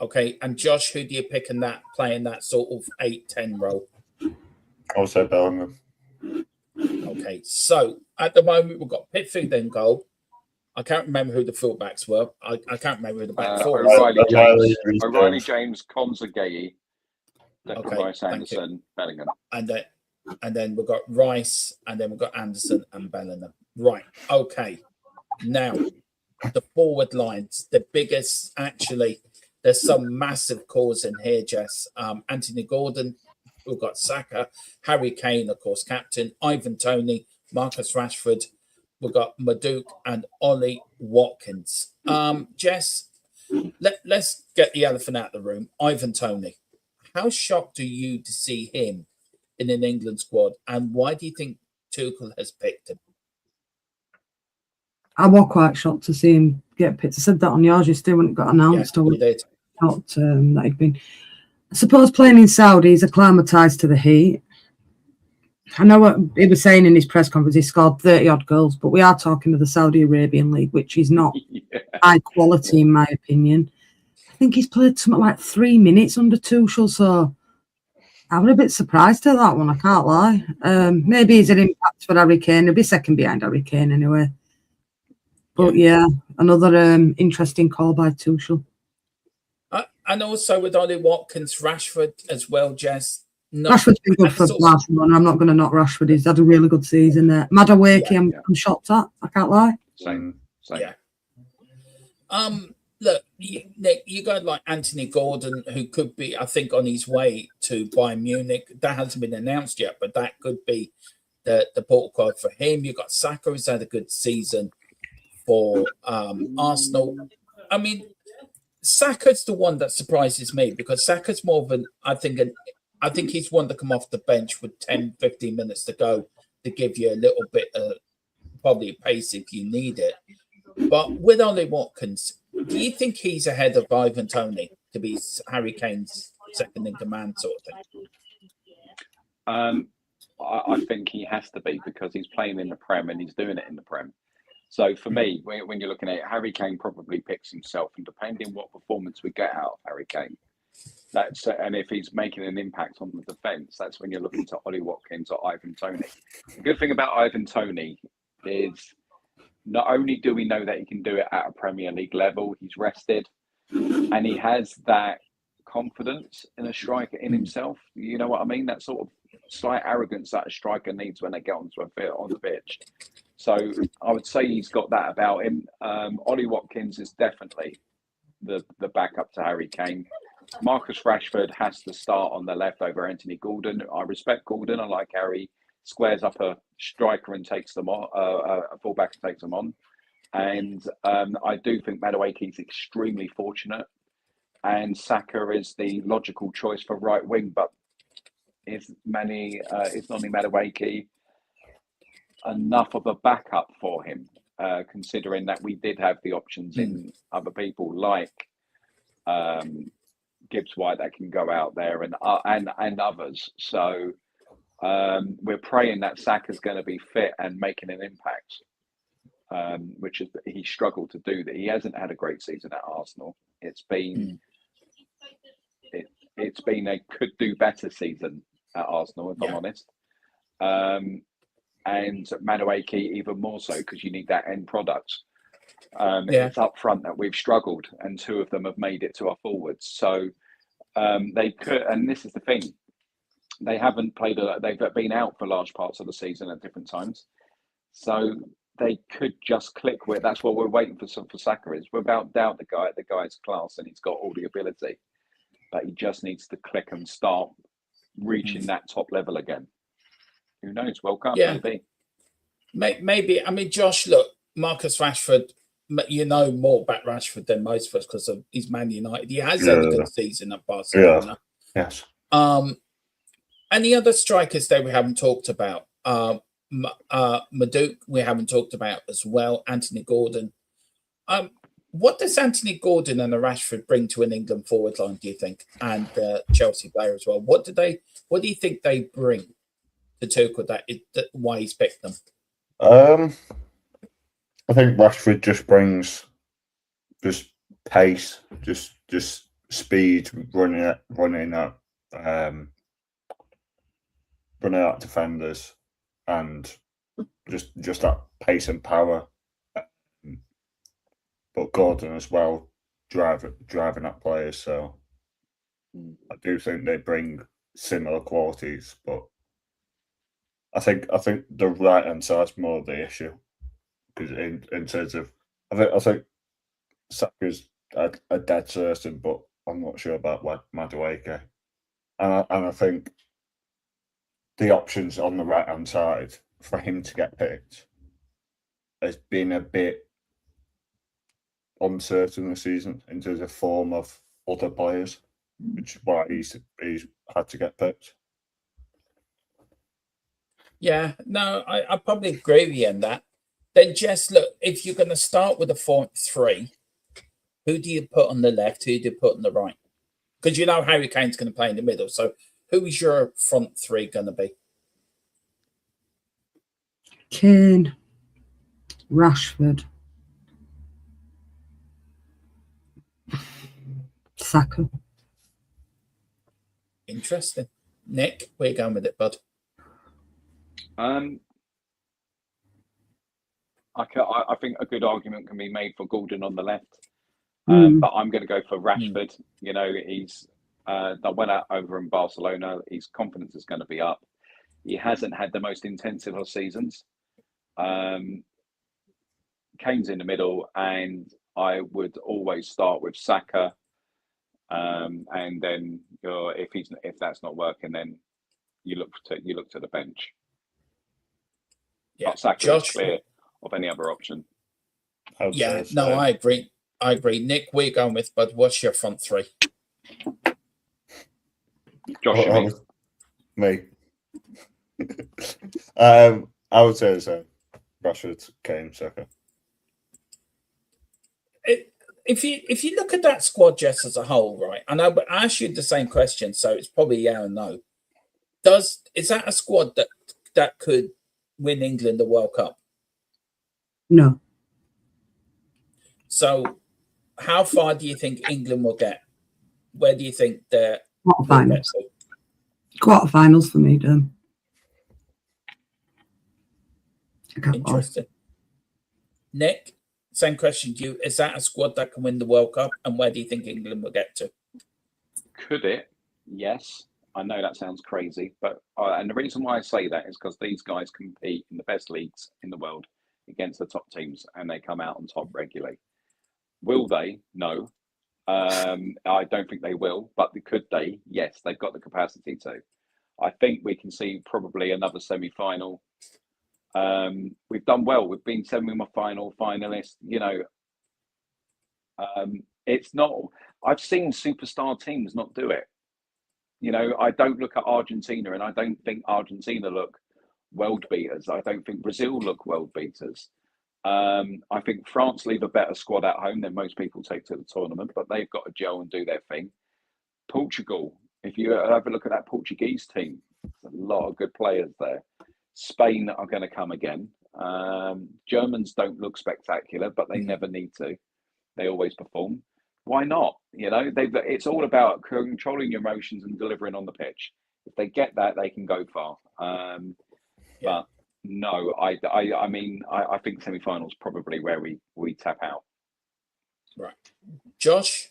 Okay. And Josh, who do you pick in that, playing that sort of 8-10 role? I'll say Bellingham. Okay. So at the moment, we've got Pitfield in goal. I can't remember who the fullbacks were. I can't remember who the back four is. O'Reilly James, Konza Gay, Declan Rice, Anderson, Bellingham. And then we've got Rice, and then we've got Anderson and Bellingham. Right. Okay. Now, the forward lines, the biggest, actually, there's some massive calls in here, Jess. Anthony Gordon, we've got Saka, Harry Kane, of course, captain, Ivan Toney, Marcus Rashford, we've got Maduke and Ollie Watkins. Jess, let's get the elephant out of the room. Ivan Toney. How shocked are you to see him in an England squad, and why do you think Tuchel has picked him? I was quite shocked to see him get picked. I said that on yours yesterday when it got announced. Yeah, you did. Not that he'd been. I suppose playing in Saudi, he's acclimatised to the heat. I know what he was saying in his press conference. He scored 30-odd goals, but we are talking of the Saudi Arabian League, which is not high quality, in my opinion. I think he's played something like 3 minutes under Tuchel, so I was a bit surprised at that one, I can't lie. Maybe he's an impact for Harry Kane. He'll be second behind Harry Kane anyway. But yeah, another interesting call by Tuchel. And also with Ollie Watkins, Rashford as well, Jess. Rashford's been good for Barcelona. I'm not going to knock Rashford. He's had a really good season there. Madueke, I'm shocked at. I can't lie. Same. Yeah. Look, Nick, you got like Anthony Gordon, who could be, I think, on his way to Bayern Munich. That hasn't been announced yet, but that could be the port card for him. You've got Saka, who's had a good season for Arsenal. I mean, Saka's the one that surprises me because Saka's more of an, I think he's one to come off the bench with 10, 15 minutes to go to give you a little bit of probably pace if you need it. But with Ollie Watkins, do you think he's ahead of Ivan Toney to be Harry Kane's second in command sort of thing? I think he has to be because he's playing in the Prem and he's doing it in the Prem. So for me, when you're looking at it, Harry Kane probably picks himself, and depending what performance we get out of Harry Kane, and if he's making an impact on the defence, that's when you're looking to Ollie Watkins or Ivan Toney. The good thing about Ivan Toney is not only do we know that he can do it at a Premier League level, he's rested, and he has that confidence in a striker in himself. You know what I mean? That sort of slight arrogance that a striker needs when they get onto on the pitch. So I would say he's got that about him. Ollie Watkins is definitely the backup to Harry Kane. Marcus Rashford has to start on the left over Anthony Gordon. I respect Gordon. I like Harry squares up a striker and takes them on, a fullback and takes them on. And I do think Madueke is extremely fortunate. And Saka is the logical choice for right wing, but is Noni Madueke enough of a backup for him, considering that we did have the options in other people like Gibbs White that can go out there and others. So we're praying that Saka's going to be fit and making an impact, which is he struggled to do that. He hasn't had a great season at Arsenal. It's been a could do better season at Arsenal, if I'm honest. And Madueke even more so because you need that end product. It's up front that we've struggled, and two of them have made it to our forwards. So they could, and this is the thing, they haven't played. They've been out for large parts of the season at different times, so they could just click with. That's what we're waiting for. For Saka is without doubt the guy's class, and he's got all the ability, but he just needs to click and start reaching that top level again. Who knows? World Cup, maybe. Maybe. I mean, Josh, look, Marcus Rashford. You know more about Rashford than most of us because of his Man United. He has had a good season at Barcelona. Yes. Any other strikers that we haven't talked about? Maduke, we haven't talked about as well. Anthony Gordon. What does Anthony Gordon and a Rashford bring to an England forward line, do you think? And Chelsea player as well. What do you think they bring to Tuchel that why he's picked them? I think Rashford just brings just pace, just speed, running at defenders, and just that pace and power. But Gordon as well, driving at players. So I do think they bring similar qualities, but I think the right hand side's more the issue. Because in terms of, I think Saka's a dead certain, but I'm not sure about Madueke. And I think the options on the right hand side for him to get picked has been a bit uncertain this season in terms of form of other players, which is why he's had to get picked. Yeah, no, I probably agree with you on that. Then just look, if you're going to start with a front three, who do you put on the left? Who do you put on the right? Because you know Harry Kane's going to play in the middle. So who is your front three going to be? Kane, Rashford, Saka. Interesting. Nick, where you going with it, bud? I think a good argument can be made for Gordon on the left, but I'm going to go for Rashford. You know, he's that went out over in Barcelona. His confidence is going to be up. He hasn't had the most intensive of seasons. Kane's in the middle, and I would always start with Saka, and then if that's not working, then you look to the bench. Yeah, but Saka Josh, is clear of any other option. Yeah, no, I agree. Nick, where you going with, bud? What's your front three? Josh, me. I would say so. Rashford, Kane, Saka. If you look at that squad just as a whole, right? And I asked you the same question, so it's probably yeah or no. Is that a squad that could win England the World Cup? No. So, how far do you think England will get? Where do you think they're quarterfinals? Quarterfinals for me, Dan. Interesting. Nick, same question to you. Is that a squad that can win the World Cup? And where do you think England will get to? Could it? Yes. I know that sounds crazy, but and the reason why I say that is because these guys compete in the best leagues in the world against the top teams, and they come out on top regularly. Will they? No. I don't think they will, but could they? Yes, they've got the capacity to. I think we can see probably another semi-final. We've done well. We've been semi-final finalists. You know, it's not. I've seen superstar teams not do it. You know, I don't look at Argentina, and I don't think Argentina look world beaters. I don't think Brazil look world beaters. I think France leave a better squad at home than most people take to the tournament, but they've got to gel and do their thing. Portugal, if you have a look at that Portuguese team, there's a lot of good players there. Spain are going to come again. Germans don't look spectacular, but they never need to. They always perform. Why not? You know, it's all about controlling your emotions and delivering on the pitch. If they get that, they can go far. But no, I mean, I think semi-finals probably where we tap out. Right, Josh.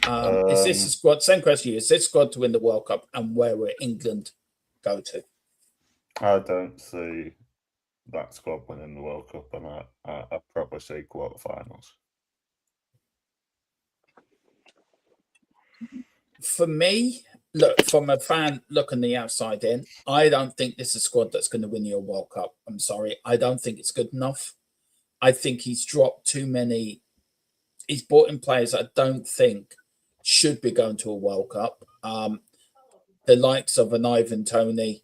Is this a squad? Same question. Is this squad to win the World Cup, and where will England go to? I don't see that squad winning the World Cup, and I probably see quarterfinals. For me, look, from a fan looking the outside in, I don't think this is a squad that's going to win you a World Cup. I'm sorry. I don't think it's good enough. I think he's dropped too many. He's brought in players I don't think should be going to a World Cup. The likes of an Ivan Toney,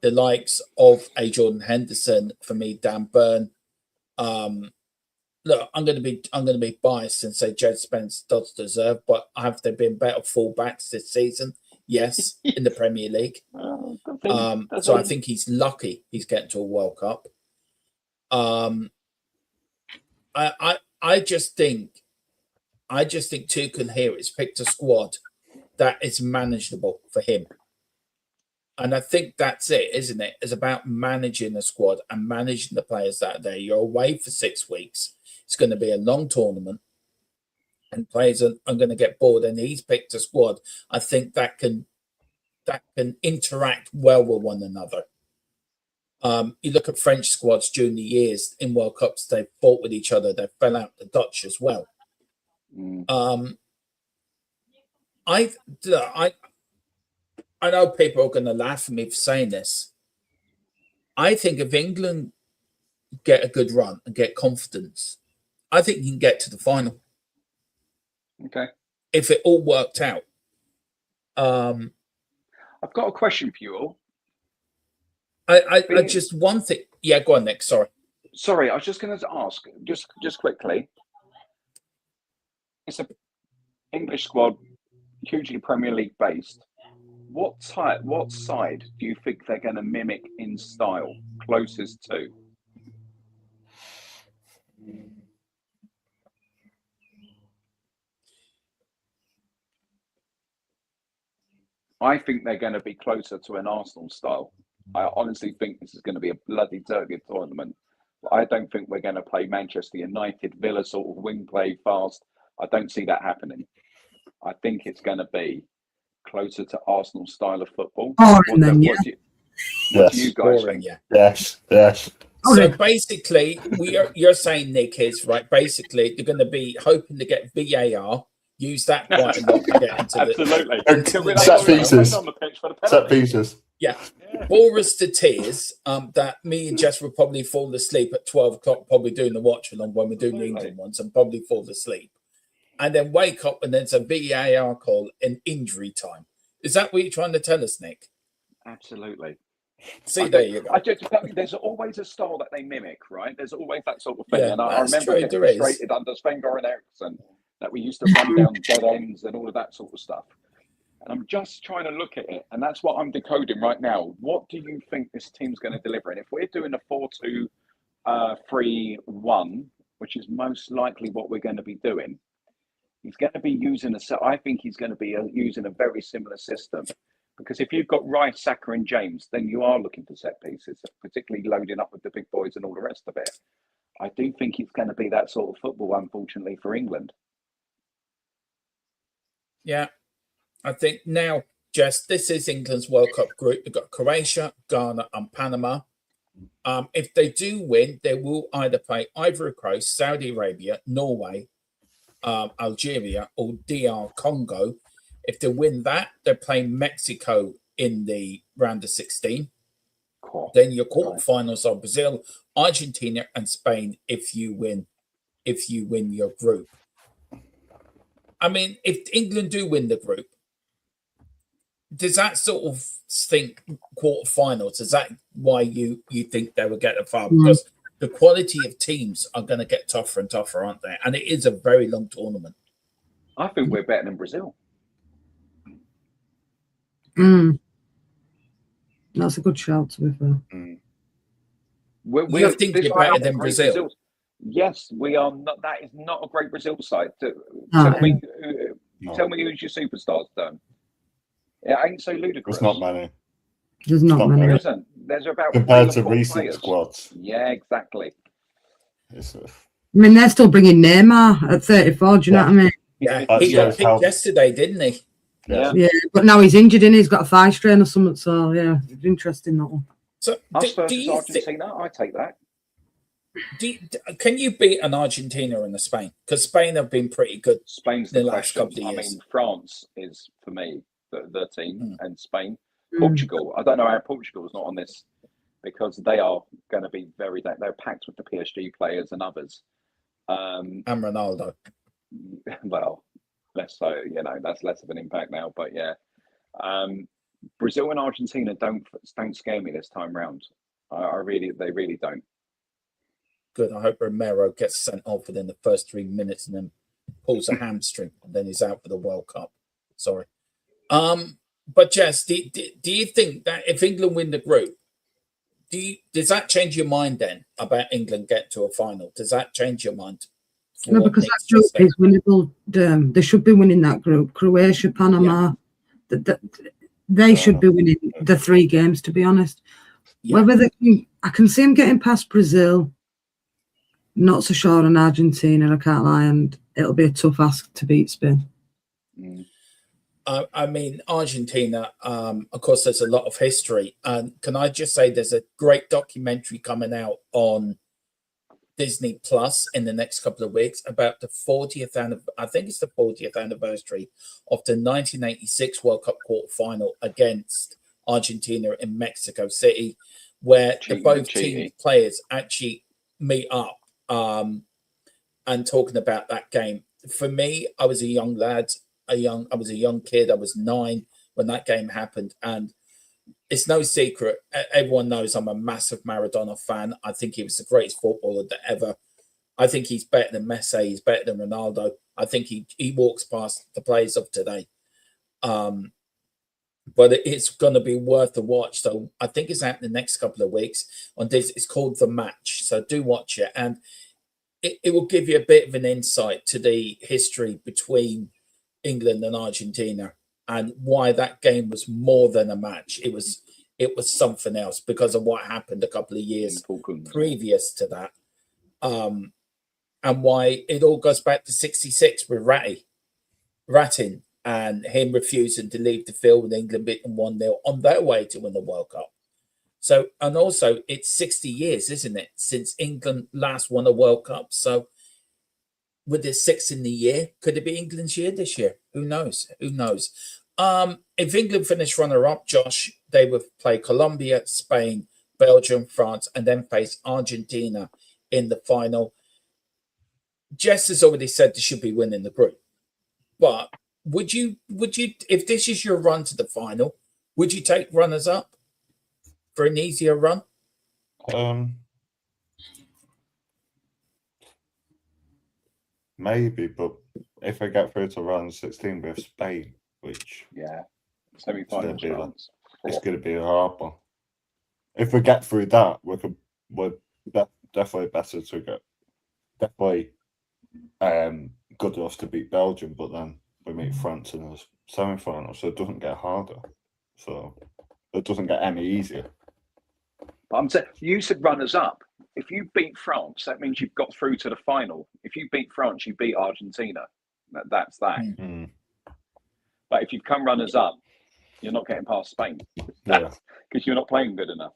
the likes of a Jordan Henderson, for me, Dan Burn. Look, I'm going to be biased and say Jed Spence does deserve, but have there been better fullbacks this season? Yes, in the Premier League. So I think he's lucky he's getting to a World Cup. I just think Tuchel here has picked a squad that is manageable for him. And I think that's it, isn't it? It's about managing the squad and managing the players that are there. You're away for 6 weeks. It's going to be a long tournament and players are going to get bored. And he's picked a squad, I think, that can interact well with one another. You look at French squads during the years in World Cups, they've fought with each other. They fell out the Dutch as well. I know people are going to laugh at me for saying this. I think if England get a good run and get confidence, I think you can get to the final. Okay. If it all worked out. I've got a question for you all. I just one thing. Yeah, go on, Nick. Sorry, I was just going to ask, just quickly. It's an English squad, hugely Premier League based. What side do you think they're going to mimic in style closest to? I think they're going to be closer to an Arsenal style. I honestly think this is going to be a bloody derby tournament. I don't think we're going to play Manchester United, Villa sort of wing play fast. I don't see that happening. I think it's going to be closer to Arsenal style of football. What do you guys think? Yes. So basically, you're saying, Nick, is right. Basically, they're going to be hoping to get VAR. Use that quite a lot to get into the set pieces. Yeah. Bore us to tears. That me and Jess will probably fall asleep at 12 o'clock, probably doing the watch along when we're doing the England ones, and probably fall asleep, and then wake up and there's a VAR call in injury time. Is that what you're trying to tell us, Nick? Absolutely. See, there you go. There's always a style that they mimic, right? There's always that sort of thing. Yeah, and I remember getting frustrated under Sven-Göran Eriksson that we used to run down dead ends and all of that sort of stuff. And I'm just trying to look at it, and that's what I'm decoding right now. What do you think this team's going to deliver? And if we're doing a 4-2-3-1, which is most likely what we're going to be doing, he's going to be using I think he's going to be using a very similar system. Because if you've got Rice, Saka and James, then you are looking for set pieces, particularly loading up with the big boys and all the rest of it. I do think it's going to be that sort of football, unfortunately, for England. Yeah, I think now, Jess, this is England's World Cup group. They've got Croatia, Ghana and Panama. If they do win, they will either play Ivory Coast, Saudi Arabia, Norway, Algeria or DR Congo. If they win that, they're playing Mexico in the round of 16. Cool. Then your quarterfinals are Brazil, Argentina and Spain if you win your group. I mean, if England do win the group, does that sort of think quarterfinals? Is that why you think they will get a far? Because the quality of teams are going to get tougher and tougher, aren't they? And it is a very long tournament. I think we're better than Brazil. That's a good shout, to be fair. You think you're better than Brazil? Yes, we are. Not. That is not a great Brazil side. Tell me who's your superstars, Dan. It ain't so ludicrous. There's not many. There's not many. There isn't. There's about compared to recent squads. Yeah, exactly. I mean, they're still bringing Neymar at 34. Do you know what I mean? Yeah, he got picked yesterday, didn't he? Yeah, but now he's injured and he's got a thigh strain or something. So yeah, it's interesting, that one. So us versus Argentina, I take that. Can you beat an Argentina and a Spain? Because Spain have been pretty good. Spain's the last couple of years. I mean, France is, for me, the team, and Spain. Mm. Portugal, I don't know how Portugal's not on this because they are going to be they're packed with the PSG players and others. And Ronaldo. Well, less so, that's less of an impact now. But yeah, Brazil and Argentina don't scare me this time round. They really don't. Good. I hope Romero gets sent off within the first 3 minutes and then pulls a hamstring and then he's out for the World Cup. Sorry. But Jess, do you think that if England win the group, does that change your mind then about England get to a final? Does that change your mind? No, because that group is winnable. They should be winning that group. Croatia, Panama, they should be winning the 3 games, to be honest. Yeah. Whether I can see them getting past Brazil. Not so sure on Argentina, I can't lie, and it'll be a tough ask to beat Spain. I mean, Argentina, of course, there's a lot of history. And can I just say there's a great documentary coming out on Disney Plus in the next couple of weeks about the 40th anniversary of the 1986 World Cup quarterfinal against Argentina in Mexico City, where both team players actually meet up and talking about that game. For me, I was a young lad. I was a young kid. I was 9 when that game happened, and it's no secret. Everyone knows I'm a massive Maradona fan. I think he was the greatest footballer that ever. I think he's better than Messi. He's better than Ronaldo. I think he walks past the players of today. But it's going to be worth the watch. So I think it's out in the next couple of weeks on this. It's called The Match. So do watch it, and it will give you a bit of an insight to the history between England and Argentina and why that game was more than a match. It was something else because of what happened a couple of years previous to that, and why it all goes back to '66 with Rattin and him refusing to leave the field with England beating 1-0 on their way to win the World Cup. So, and also it's 60 years, isn't it, since England last won a World Cup? So with the 6th in the year, could it be England's year this year? Who knows? Who knows? If England finish runner-up, Josh, they would play Colombia, Spain, Belgium, France, and then face Argentina in the final. Jess has already said they should be winning the group. But would you, if this is your run to the final, would you take runners-up for an easier run? Maybe, but if I get through to round 16 with Spain, which semi-final chance, it's going to be a hard one. If we get through that, we're definitely better to get definitely good enough to beat Belgium, but then we meet France in the semi-final, so it doesn't get harder. So it doesn't get any easier. But I'm saying, you said runners-up. If you beat France, that means you've got through to the final. If you beat France, you beat Argentina. That's that. Mm-hmm. But if you've come runners-up, you're not getting past Spain. Because you're not playing good enough.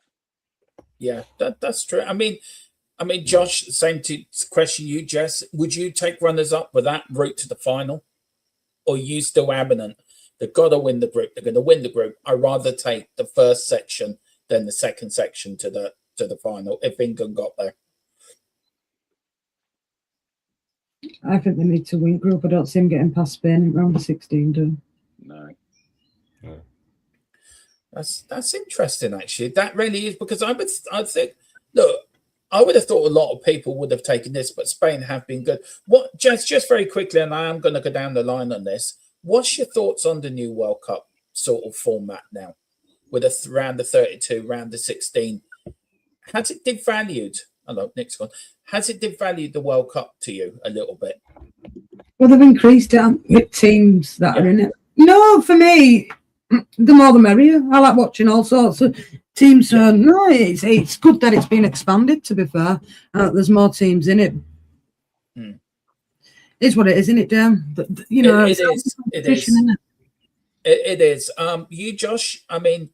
Yeah, that's true. I mean, Josh, same question you, Jess. Would you take runners-up with that route to the final? Or are you still adamant they've got to win the group? They're going to win the group. I'd rather take the first section than the second section to the final if England got there. I think they need to win group. I don't see them getting past Spain in round of 16, do No. That's interesting, actually. That really is, because I think, look, I would have thought a lot of people would have taken this, but Spain have been good. What, just very quickly, and I am going to go down the line on this. What's your thoughts on the new World Cup sort of format now, with a round of 32, round of 16? Has it devalued? Hello, Nick's gone. Has it devalued the World Cup to you a little bit? Well, they've increased it with teams that are in it. No, for me, the more the merrier. I like watching all sorts of teams. No, it's good that it's been expanded, to be fair. There's more teams in it. It's what it is, isn't it, Dan? But, you know, it is. It is. You, Josh, I mean,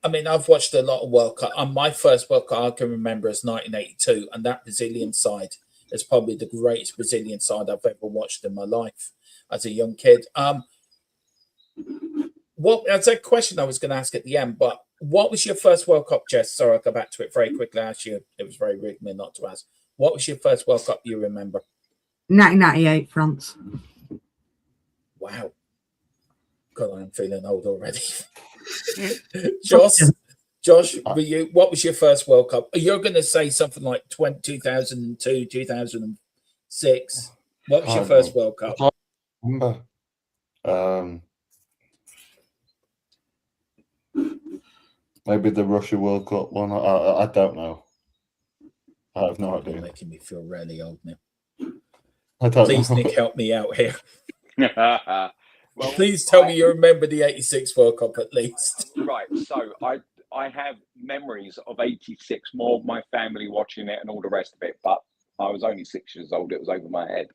I've watched a lot of World Cup. My first World Cup I can remember is 1982, and that Brazilian side is probably the greatest Brazilian side I've ever watched in my life as a young kid. what that's a question I was going to ask at the end, but what was your first World Cup, Jess? Sorry, I'll go back to it very quickly. Actually, it was very rude of me not to ask. What was your first World Cup you remember? 1998 France. Wow. God, I'm feeling old already. Josh, what was your first World Cup? You're going to say something like 2002, 2006. What was your first World Cup? I remember. Maybe the Russia World Cup one. I don't know. I have no idea. You're making me feel really old now. I don't Please, know. Nick, help me out here. Well, Please tell me you remember the 86 World Cup at least. Right. So I have memories of 86, more of my family watching it and all the rest of it, but I was only 6 years old. It was over my head.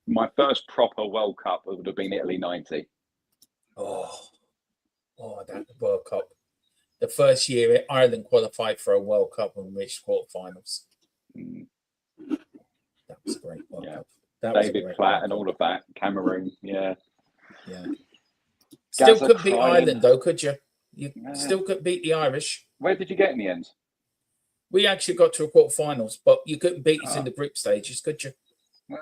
My first proper World Cup would have been Italy 90. Oh, that World Cup. The first year Ireland qualified for a World Cup and reached quarterfinals. That was a great World Cup. David Platt and all of that. Cameroon, yeah. Still couldn't beat Ireland, though, could you? You still couldn't beat the Irish. Where did you get in the end? We actually got to a quarterfinals, but you couldn't beat us in the group stages, could you? Well,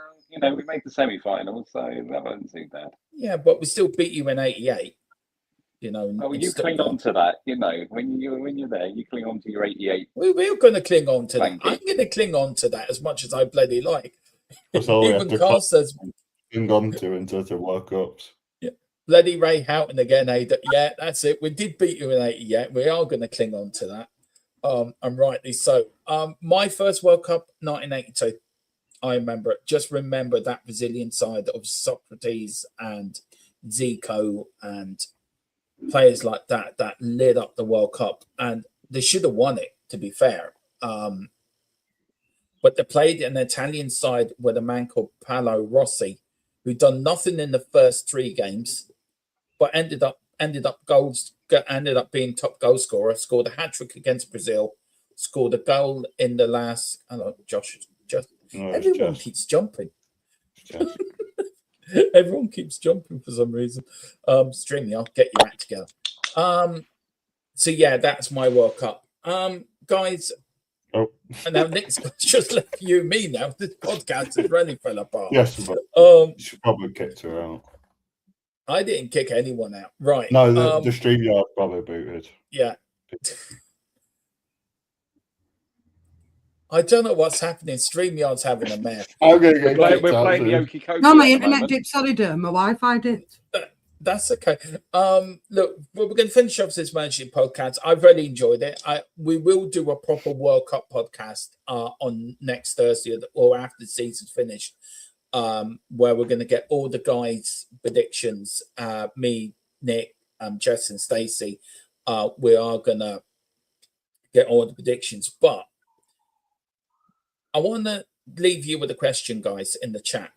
we made the semi-finals, so that wasn't too bad. Yeah, but we still beat you in '88. You cling on to that. When you're there, you cling on to your '88. We're going to cling on to that. I'm going to cling on to that as much as I bloody like. That's all we Even have Carl says, cling on to into the World Cups. Yeah, bloody Ray Houghton again. Yeah, that's it. We did beat you in '88. We are going to cling on to that. And rightly so. My first World Cup, 1982. I remember it. Just remember that Brazilian side of Socrates and Zico and players like that lit up the World Cup, and they should have won it, to be fair. But they played an Italian side with a man called Paolo Rossi, who done nothing in the first 3 games, but ended up being top goal scorer. Scored a hat trick against Brazil. Scored a goal in the last. Hello, Josh. Everyone keeps jumping. Everyone keeps jumping for some reason. Streamy, I'll get your act together. So yeah, that's my World Cup. Guys. Oh. And now Nick's just left you and me now. This podcast has really fell apart. Yes, but you should probably kick her out. I didn't kick anyone out. Right. No, the StreamYard probably booted. Yeah. I don't know what's happening. StreamYard's having a mare. I'm going to get We're playing the Okie Kokie. No, my internet dipped. Sorry, dear. My Wi-Fi dipped. That's okay. Look, we're going to finish off this management podcast. I've really enjoyed it. We will do a proper World Cup podcast on next Thursday or after the season's finished, where we're going to get all the guys' predictions. Me, Nick, Jess, and Stacey. We are going to get all the predictions, but I want to leave you with a question, guys, in the chat.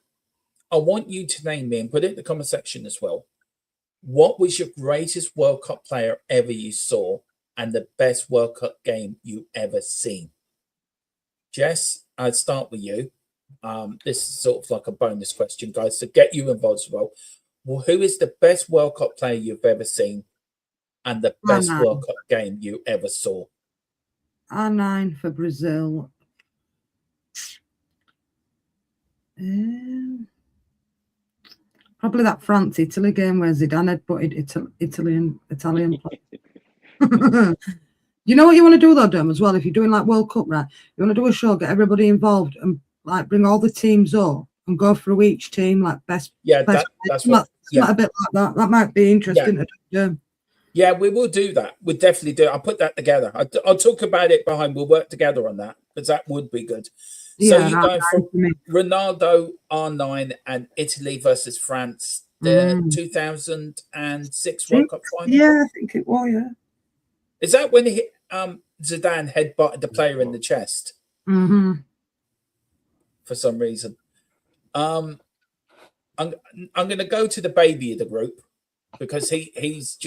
I want you to name me and put it in the comment section as well. What was your greatest World Cup player ever you saw and the best World Cup game you ever seen? Jess, I'd start with you. This is sort of like a bonus question, guys, to get you involved as well. Well, who is the best World Cup player you've ever seen and the best World Cup game you ever saw? R9 for Brazil. Probably that France-Italy game where Zidane had put Italian play. You know what you want to do though, Dom, as well? If you're doing like World Cup, right? You want to do a show, get everybody involved, and like bring all the teams up and go through each team, like best. Yeah, best that's what. Yeah, a bit like that. That might be interesting to do. Yeah, we will do that. We'll definitely do it. I'll put that together. I'll talk about it behind. We'll work together on that because that would be good. So Yeah, you're going for Ronaldo, R9, and Italy versus France, the 2006 World Cup final? Yeah, I think it was, yeah. Is that when Zidane headbutted the player in the chest? Mm-hmm. For some reason. I'm going to go to the baby of the group because he's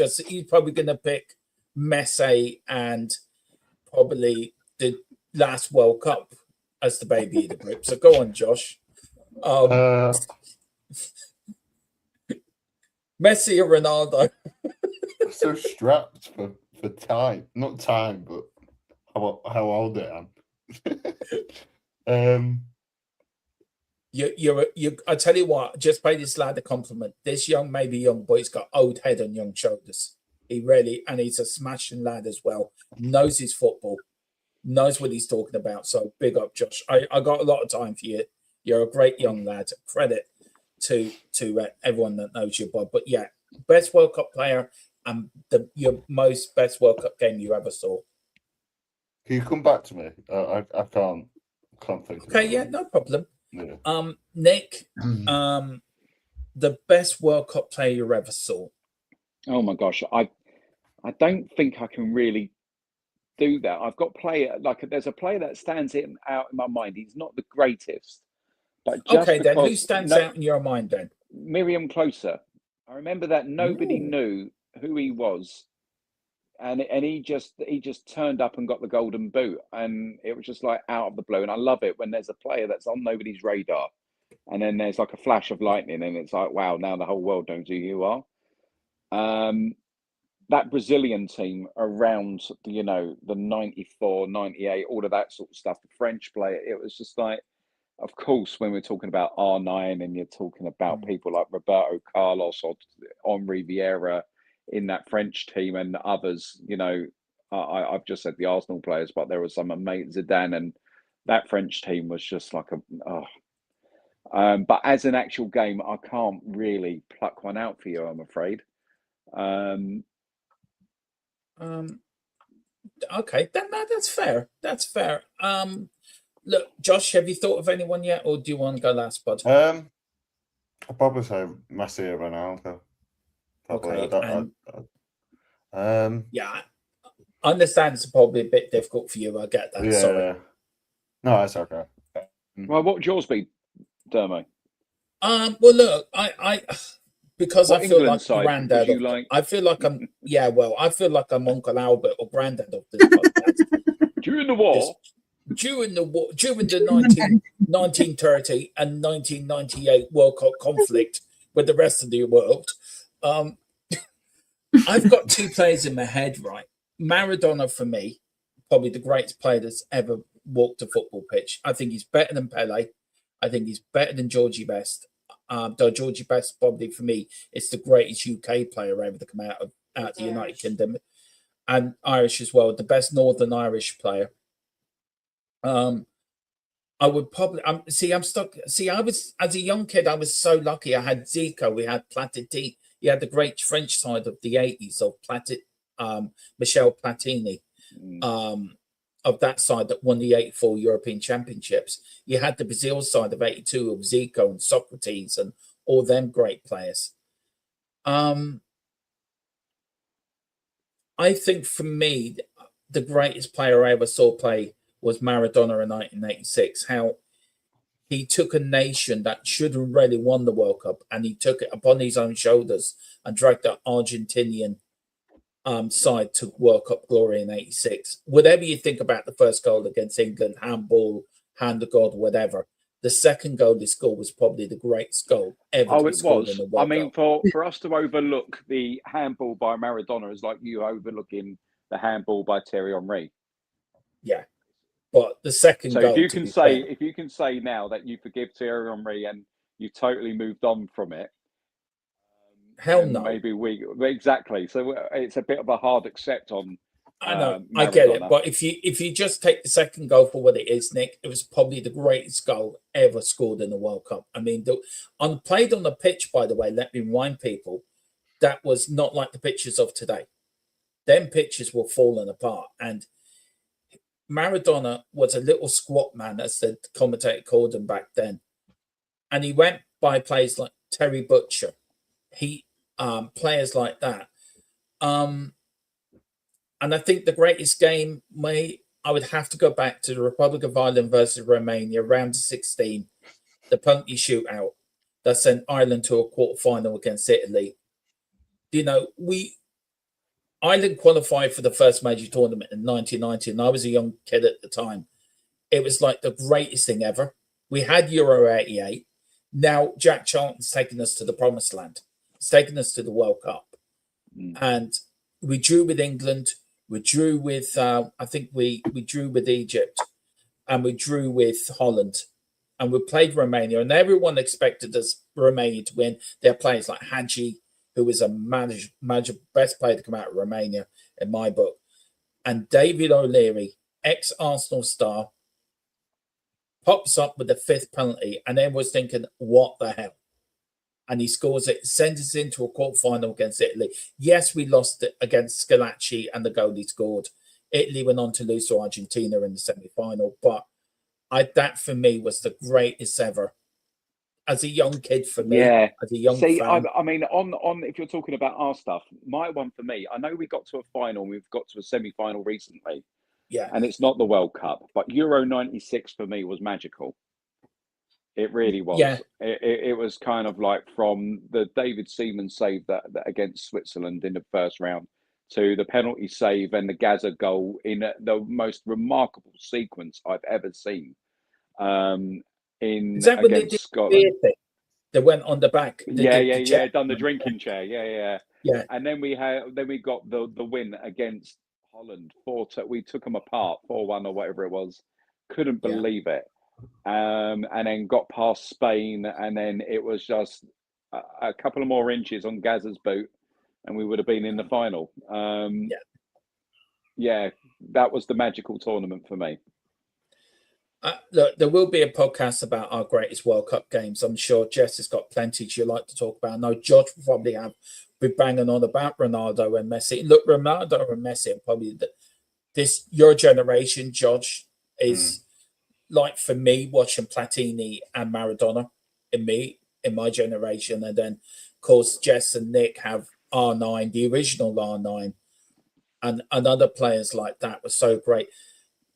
probably going to pick Messi and probably the last World Cup as the baby of the group. So go on, Josh. Messi or Ronaldo? I'm so strapped for time. Not time, but how old I am. I tell you what, just pay this lad a compliment. This young, maybe young, but he's got old head on young shoulders. He really, and he's a smashing lad as well. Knows his football, knows what he's talking about. So big up, Josh. I got a lot of time for you. You're a great young lad. Credit to everyone that knows you, Bob. But yeah, best World Cup player and your most best World Cup game you ever saw. Can you come back to me? I can't think. Okay, yeah, no problem. Yeah. Nick, the best World Cup player you ever saw. Oh my gosh, I don't think I can really do that. I've got there's a player that stands out in my mind. He's not the greatest, but just Okay, then who because stands out in your mind then? Miriam Closer. I remember that nobody knew who he was, and he just turned up and got the golden boot, and it was just like out of the blue. And I love it when there's a player that's on nobody's radar, and then there's like a flash of lightning, and it's like, wow, now the whole world knows who you are. That Brazilian team around, the 94, 98, all of that sort of stuff, the French player, it was just like, of course, when we're talking about R9 and you're talking about people like Roberto Carlos or Henri Vieira in that French team and others, I've just said the Arsenal players, but there was some amazing Zidane, and that French team was just like but as an actual game, I can't really pluck one out for you, I'm afraid. Okay, that's fair. That's fair. Look, Josh, have you thought of anyone yet, or do you want to go last, bud? I'd probably say Messi or Ronaldo. Probably. Okay, yeah, I understand it's probably a bit difficult for you. I get that. Yeah. Sorry. No, that's okay. Well, what would yours be, Dermo? Well, look, I because What I feel England like side granddad. would you like? I feel like I'm. Yeah, well, I feel like I'm Uncle Albert or granddad of this podcast. During the war? During the 1930 and 1998 World Cup conflict with the rest of the world, I've got two players in my head, right? Maradona, for me, probably the greatest player that's ever walked a football pitch. I think he's better than Pele. I think he's better than Georgie Best. Though Georgie Best, probably for me, is the greatest UK player ever to come out of the United Kingdom, and Irish as well, the best Northern Irish player. I would probably I'm stuck. I was, as a young kid, I was so lucky. I had Zico, we had Platini. You had the great French side of the 80s of Michel Platini, of that side that won the 84 European Championships. You had the Brazil side of 82 of Zico and Socrates and all them great players. I think for me, the greatest player I ever saw play was Maradona in 1986. How he took a nation that should have really won the World Cup, and he took it upon his own shoulders and dragged the Argentinian side to World Cup glory in 86. Whatever you think about the first goal against England, handball, hand of God, whatever, the second goal he scored was probably the greatest goal ever to be scored in the World Cup. For us to overlook the handball by Maradona is like you overlooking the handball by Thierry Henry. Yeah. But the second goal, if you can say now that you forgive Thierry Henry and you totally moved on from it, hell no. Maybe exactly. So it's a bit of a hard accept on. I know, I get it, but if you just take the second goal for what it is, Nick, it was probably the greatest goal ever scored in the World Cup. I mean, played on the pitch, by the way. Let me remind people, that was not like the pitches of today. Them pitches were falling apart, and Maradona was a little squat man, as the commentator called him back then, and he went by players like Terry Butcher, players like that, and I think the greatest game, I would have to go back to the Republic of Ireland versus Romania, round of 16, the penalty shootout that sent Ireland to a quarter-final against Italy. Ireland qualified for the first major tournament in 1990, and I was a young kid at the time. It was like the greatest thing ever. We had Euro 88. Now Jack Charlton's taken us to the promised land. It's taken us to the World Cup. Mm. And we drew with England. We drew with, I think we drew with Egypt. And we drew with Holland. And we played Romania. And everyone expected us, Romania, to win. There are players like Hadji, who was a best player to come out of Romania in my book. And David O'Leary, ex-Arsenal star, pops up with the 5th penalty, and then was thinking, what the hell? And he scores it, sends us into a quarter-final against Italy. Yes, we lost it against Scalacci, and the goal he scored. Italy went on to lose to Argentina in the semi-final, but that for me was the greatest ever. As a young kid for me, as a young fan. I mean, on if you're talking about our stuff, my one for me, I know we got to a final, we've got to a semi-final recently. Yeah. And it's not the World Cup, but Euro 96 for me was magical. It really was. Yeah. It was kind of like from the David Seaman save that against Switzerland in the first round to the penalty save and the Gaza goal in the most remarkable sequence I've ever seen. Is that when they Against did Scotland. They went on the back. Yeah, done the drinking chair. Yeah. And then we got the win against Holland 4-2. We took them apart 4-1 or whatever it was. Couldn't believe it. And then got past Spain, and then it was just a couple of more inches on Gaza's boot, and we would have been in the final. Yeah, that was the magical tournament for me. Look, there will be a podcast about our greatest World Cup games. I'm sure Jess has got plenty she'd like to talk about. I know Josh will probably be banging on about Ronaldo and Messi. Look, Ronaldo and Messi are probably your generation, Josh, is like for me watching Platini and Maradona in my generation. And then, of course, Jess and Nick have R9, the original R9, and other players like that were so great.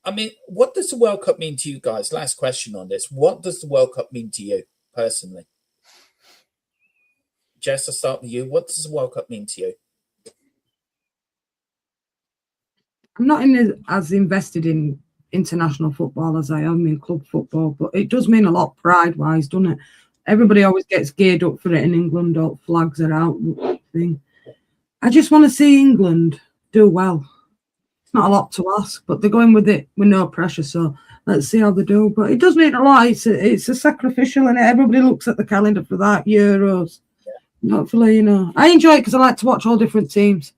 I mean, what does the World Cup mean to you guys? Last question on this. What does the World Cup mean to you personally? Jess, I'll start with you. What does the World Cup mean to you? I'm not as invested in international football as I am in club football, but it does mean a lot pride-wise, doesn't it? Everybody always gets geared up for it in England, or flags are out thing. I just want to see England do well. Not a lot to ask, but they're going with it with no pressure, so let's see how they do. But it does mean a lot. It's a sacrificial, and everybody looks at the calendar for that. Euros. Hopefully, I enjoy it because I like to watch all different teams.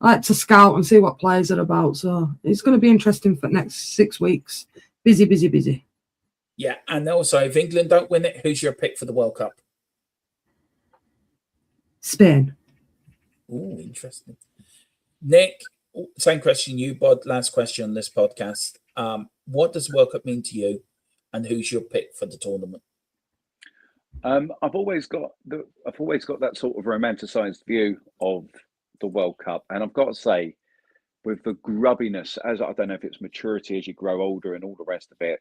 I like to scout and see what players are about. So it's going to be interesting for the next 6 weeks. Busy. Yeah, and also if England don't win it, who's your pick for the World Cup? Spain. Oh, interesting. Nick, same question you, Bod. Last question on this podcast. What does the World Cup mean to you, and who's your pick for the tournament? I've always got that sort of romanticized view of the World Cup, and I've got to say, with the grubbiness, as I don't know if it's maturity as you grow older and all the rest of it,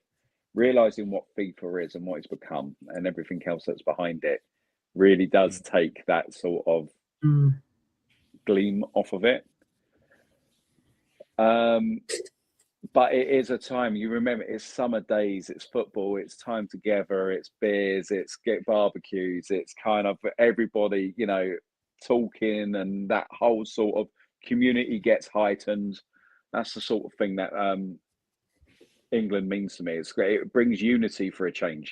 realizing what FIFA is and what it's become and everything else that's behind it, really does take that sort of gleam off of it. But it is a time, you remember, it's summer days, it's football, it's time together, it's beers, it's barbecues, it's kind of everybody, talking, and that whole sort of community gets heightened. That's the sort of thing that England means to me. It's great. It brings unity for a change,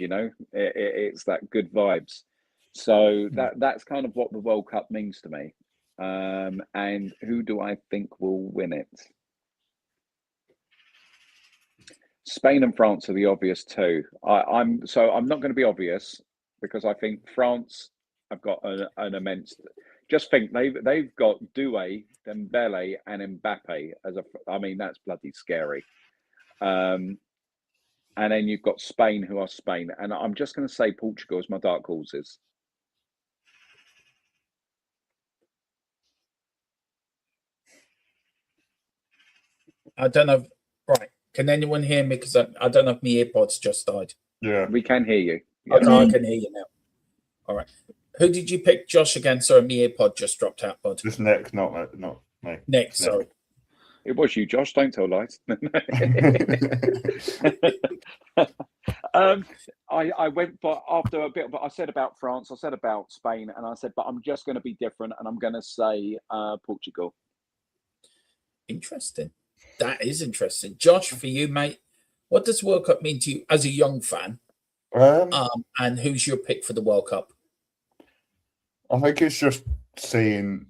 it's that good vibes. So that's kind of what the World Cup means to me. And who do I think will win it? Spain and France are the obvious two. I'm not going to be obvious, because I think France have got an immense. Just think they've got Doué, Dembele, and Mbappe that's bloody scary. And then you've got Spain, who are Spain, and I'm just going to say Portugal is my dark horses. I don't know. Right. Can anyone hear me? Because I don't know if my earpods just died. Yeah. We can hear you. Yeah. I can hear you now. All right. Who did you pick, Josh, again? Sorry, my earpod just dropped out, bud. Just Nick, not me. Nick, sorry. It was you, Josh. Don't tell lies. I went for after a bit, but I said about France, I said about Spain, and I said, but I'm just going to be different, and I'm going to say Portugal. Interesting. That is interesting. Josh, for you, mate, what does World Cup mean to you as a young fan? And who's your pick for the World Cup? I think it's just seeing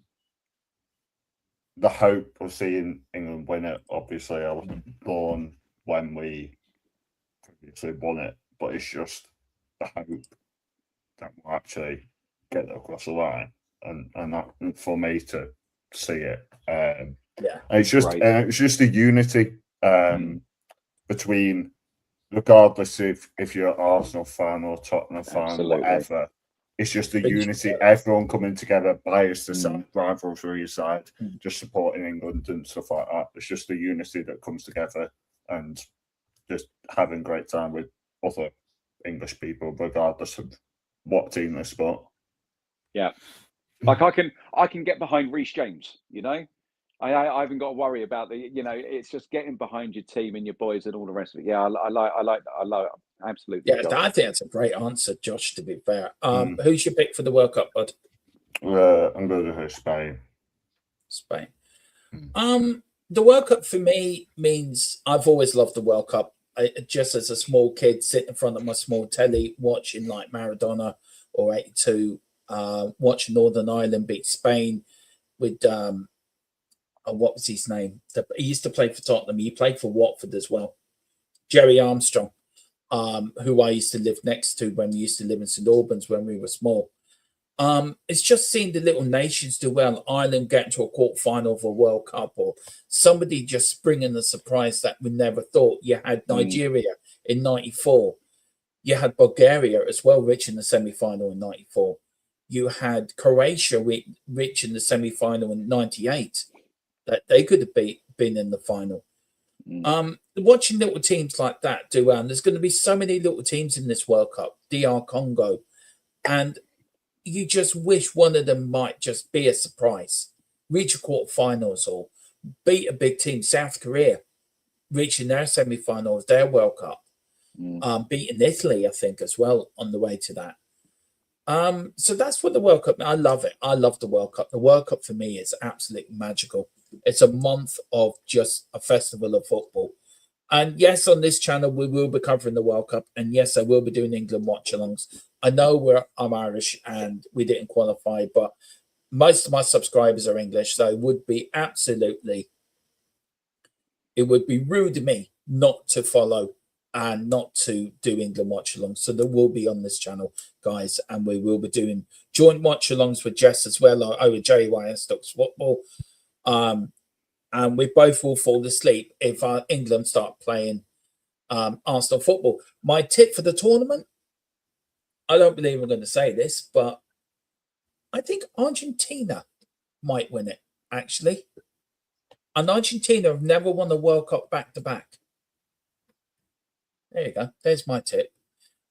the hope of seeing England win it. Obviously, I was born when we previously won it, but it's just the hope that we'll actually get it across the line, and that for me to see it. Yeah, it's just the unity between, regardless if you're an Arsenal fan or Tottenham fan, whatever. It's just the unity, everyone coming together, bias aside, rivalry aside, just supporting England and stuff like that. It's just the unity that comes together and just having a great time with other English people, regardless of what team they support. Yeah, like I can get behind Reece James. You know, I haven't got to worry about it's just getting behind your team and your boys and all the rest of it. Yeah, I like absolutely. Yeah, I think that's a great answer, Josh. To be fair, who's your pick for the World Cup, bud? I'm going to go Spain. Spain. The World Cup for me means I've always loved the World Cup. Just as a small kid, sitting in front of my small telly, watching like Maradona or '82, watching Northern Ireland beat Spain with what was his name? He used to play for Tottenham. He played for Watford as well. Jerry Armstrong, who I used to live next to when we used to live in St Albans when we were small. It's just seeing the little nations do well. Ireland get to a quarter-final of a World Cup, or somebody just springing a surprise that we never thought. You had Nigeria in '94. You had Bulgaria as well, reaching the semi-final in '94. You had Croatia reaching the semi-final in '98. That they could have been in the final. Watching little teams like that do well, and there's going to be so many little teams in this World Cup, DR Congo, and you just wish one of them might just be a surprise, reach a quarterfinals or beat a big team. South Korea reaching their semi-finals, their World Cup, beating Italy, I think, as well on the way to that. So that's what the World Cup. I love it. I love the World Cup. The World Cup for me is absolutely magical. It's a month of just a festival of football. And yes, on this channel, we will be covering the World Cup. And yes, I will be doing England watch-alongs. I know I'm Irish and we didn't qualify, but most of my subscribers are English. So it would be rude of me not to follow and not to do England watch-alongs. So there will be on this channel, guys. And we will be doing joint watch-alongs with Jess as well, over JY Stocks Football. And we both will fall asleep if England start playing Arsenal football. My tip for the tournament, I don't believe I'm going to say this, but I think Argentina might win it, actually. And Argentina have never won the World Cup back-to-back. There you go. There's my tip.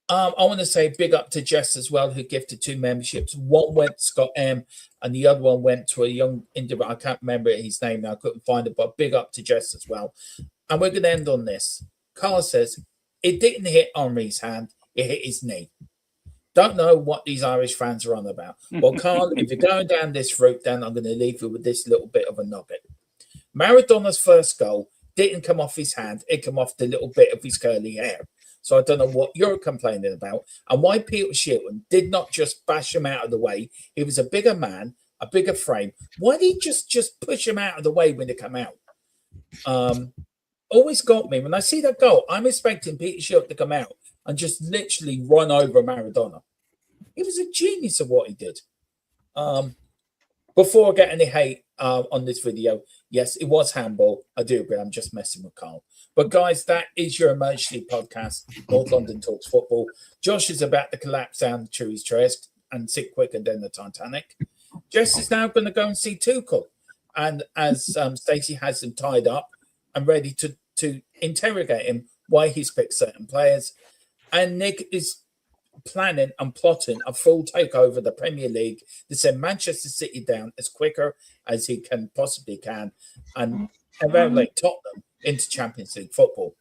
I want to say big up to Jess as well, who gifted 2 memberships. One went to Scott M, and the other one went to a young individual. I can't remember his name now. I couldn't find it, but big up to Jess as well. And we're going to end on this. Carl says, it didn't hit Henri's hand. It hit his knee. Don't know what these Irish fans are on about. Well, Carl, if you're going down this route, then I'm going to leave you with this little bit of a nugget. Maradona's first goal didn't come off his hand. It came off the little bit of his curly hair. So I don't know what you're complaining about and why Peter Shilton did not just bash him out of the way. He was a bigger man, a bigger frame. Why did he just push him out of the way when they come out? Always got me. When I see that goal, I'm expecting Peter Shilton to come out and just literally run over Maradona. He was a genius of what he did. Before I get any hate on this video, yes, it was handball. I do agree. I'm just messing with Carl. But guys, that is your Emotionally podcast, North London Talks Football. Josh is about to collapse down to his chest and sink quicker than the Titanic. Jess is now going to go and see Tuchel. And as Stacey has him tied up and ready to interrogate him why he's picked certain players. And Nick is planning and plotting a full takeover of the Premier League to send Manchester City down as quicker as he possibly can and evaluate Tottenham into Champions League football.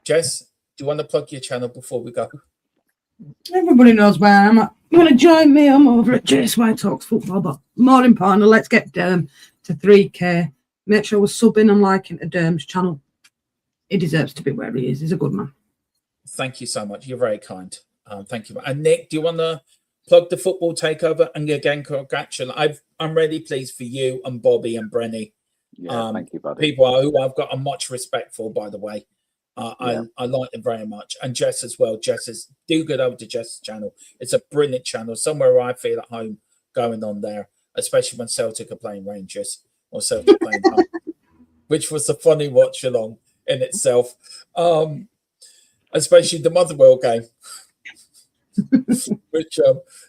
Jess, do you want to plug your channel before we go? Everybody knows where I'm at. You want to join me? I'm over at JSY Talks Football. But more important, let's get Derm to 3K. Make sure we're subbing and liking to Derm's channel. He deserves to be where he is. He's a good man. Thank you so much. You're very kind. Thank you. And Nick, do you want to plug the football takeover? And again, congratulations. I'm really pleased for you and Bobby and Brenny. Yeah, thank you, buddy. People who I've got a much respect for, by the way. I like them very much. And Jess as well. Do go over to Jess's channel. It's a brilliant channel. Somewhere where I feel at home going on there, especially when Celtic are playing Rangers or Celtic playing Hull, which was a funny watch along in itself. Especially the Motherwell game. Which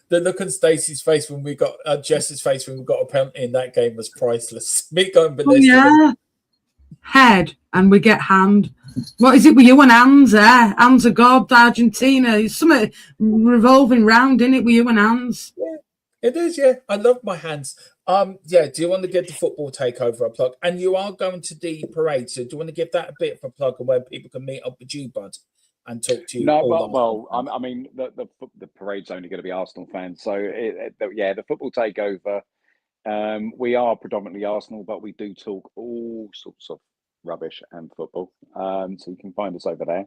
the look on Stacey's face when we got Jess's face when we got a penalty in that game was priceless. Me going ballistic. Oh, yeah. Head and we get hand. What is it with you and hands there? Hands of God, Argentina. It's something revolving round, in it, with you and hands. Yeah, it is, yeah. I love my hands. Yeah, do you want to give the football takeover a plug? And you are going to the parade, so do you want to give that a bit of a plug of where people can meet up with you, bud, and talk to you? No, well, I mean, the parade's only going to be Arsenal fans. So, the football takeover, we are predominantly Arsenal, but we do talk all sorts of rubbish and football. So you can find us over there.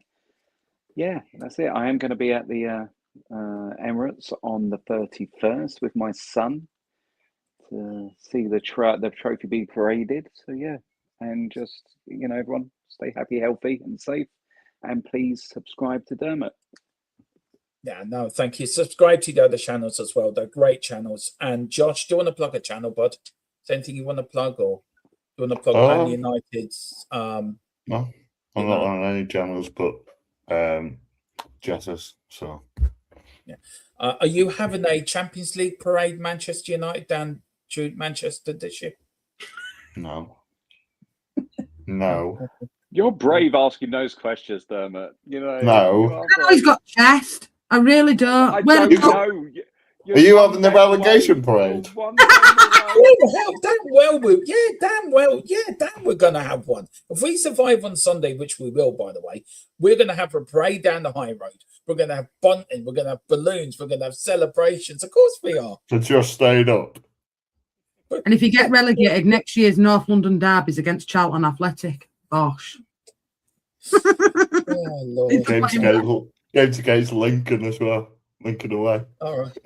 Yeah, that's it. I am going to be at the Emirates on the 31st with my son to see the trophy be paraded. So, yeah, and just, everyone stay happy, healthy and safe. And please subscribe to Dermot. Yeah, no, thank you. Subscribe to the other channels as well. They're great channels. And Josh, do you want to plug a channel, bud? Is there anything you want to plug, or do you want to plug Man United's? No, I'm not on any channels, but Jess's. So, yeah. Are you having a Champions League parade, Manchester United, down to Manchester this year? No. No. You're brave asking those questions, Dermot. No. He's got chest. I really don't. I don't know. Are you having the relegation parade? Damn well, we're going to have one. If we survive on Sunday, which we will, by the way, we're going to have a parade down the high road. We're going to have bunting. We're going to have balloons. We're going to have celebrations. Of course we are. So just stayed up. And if you get relegated, next year's North London derby's against Charlton Athletic. Gosh. Oh, Lord. Games against Lincoln as well. Lincoln away. All right.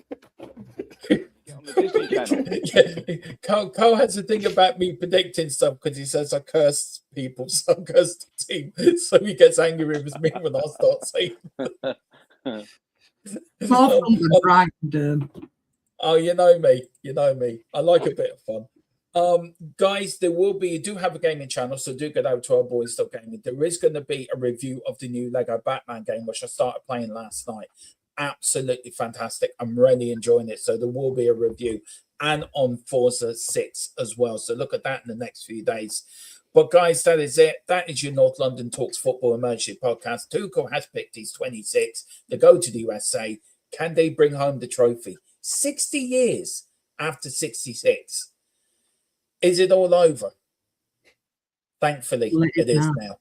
On the Disney Channel. Cole has a thing about me predicting stuff because he says I curse people, so I curse the team. So he gets angry with me when I start saying More fun than Brighton. Oh, you know me. I like a bit of fun. Guys, you do have a gaming channel, so do get over to our boys Stop Gaming. There is going to be a review of the new Lego Batman game, which I started playing last night. Absolutely fantastic. I'm really enjoying it. So there will be a review, and on Forza 6 as well. So look at that in the next few days. But guys, that is it. That is your North London Talks Football Emergency podcast. Tuchel has picked his 26 to go to the USA. Can they bring home the trophy? 60 years after 66. Is it all over? Thankfully, it is now.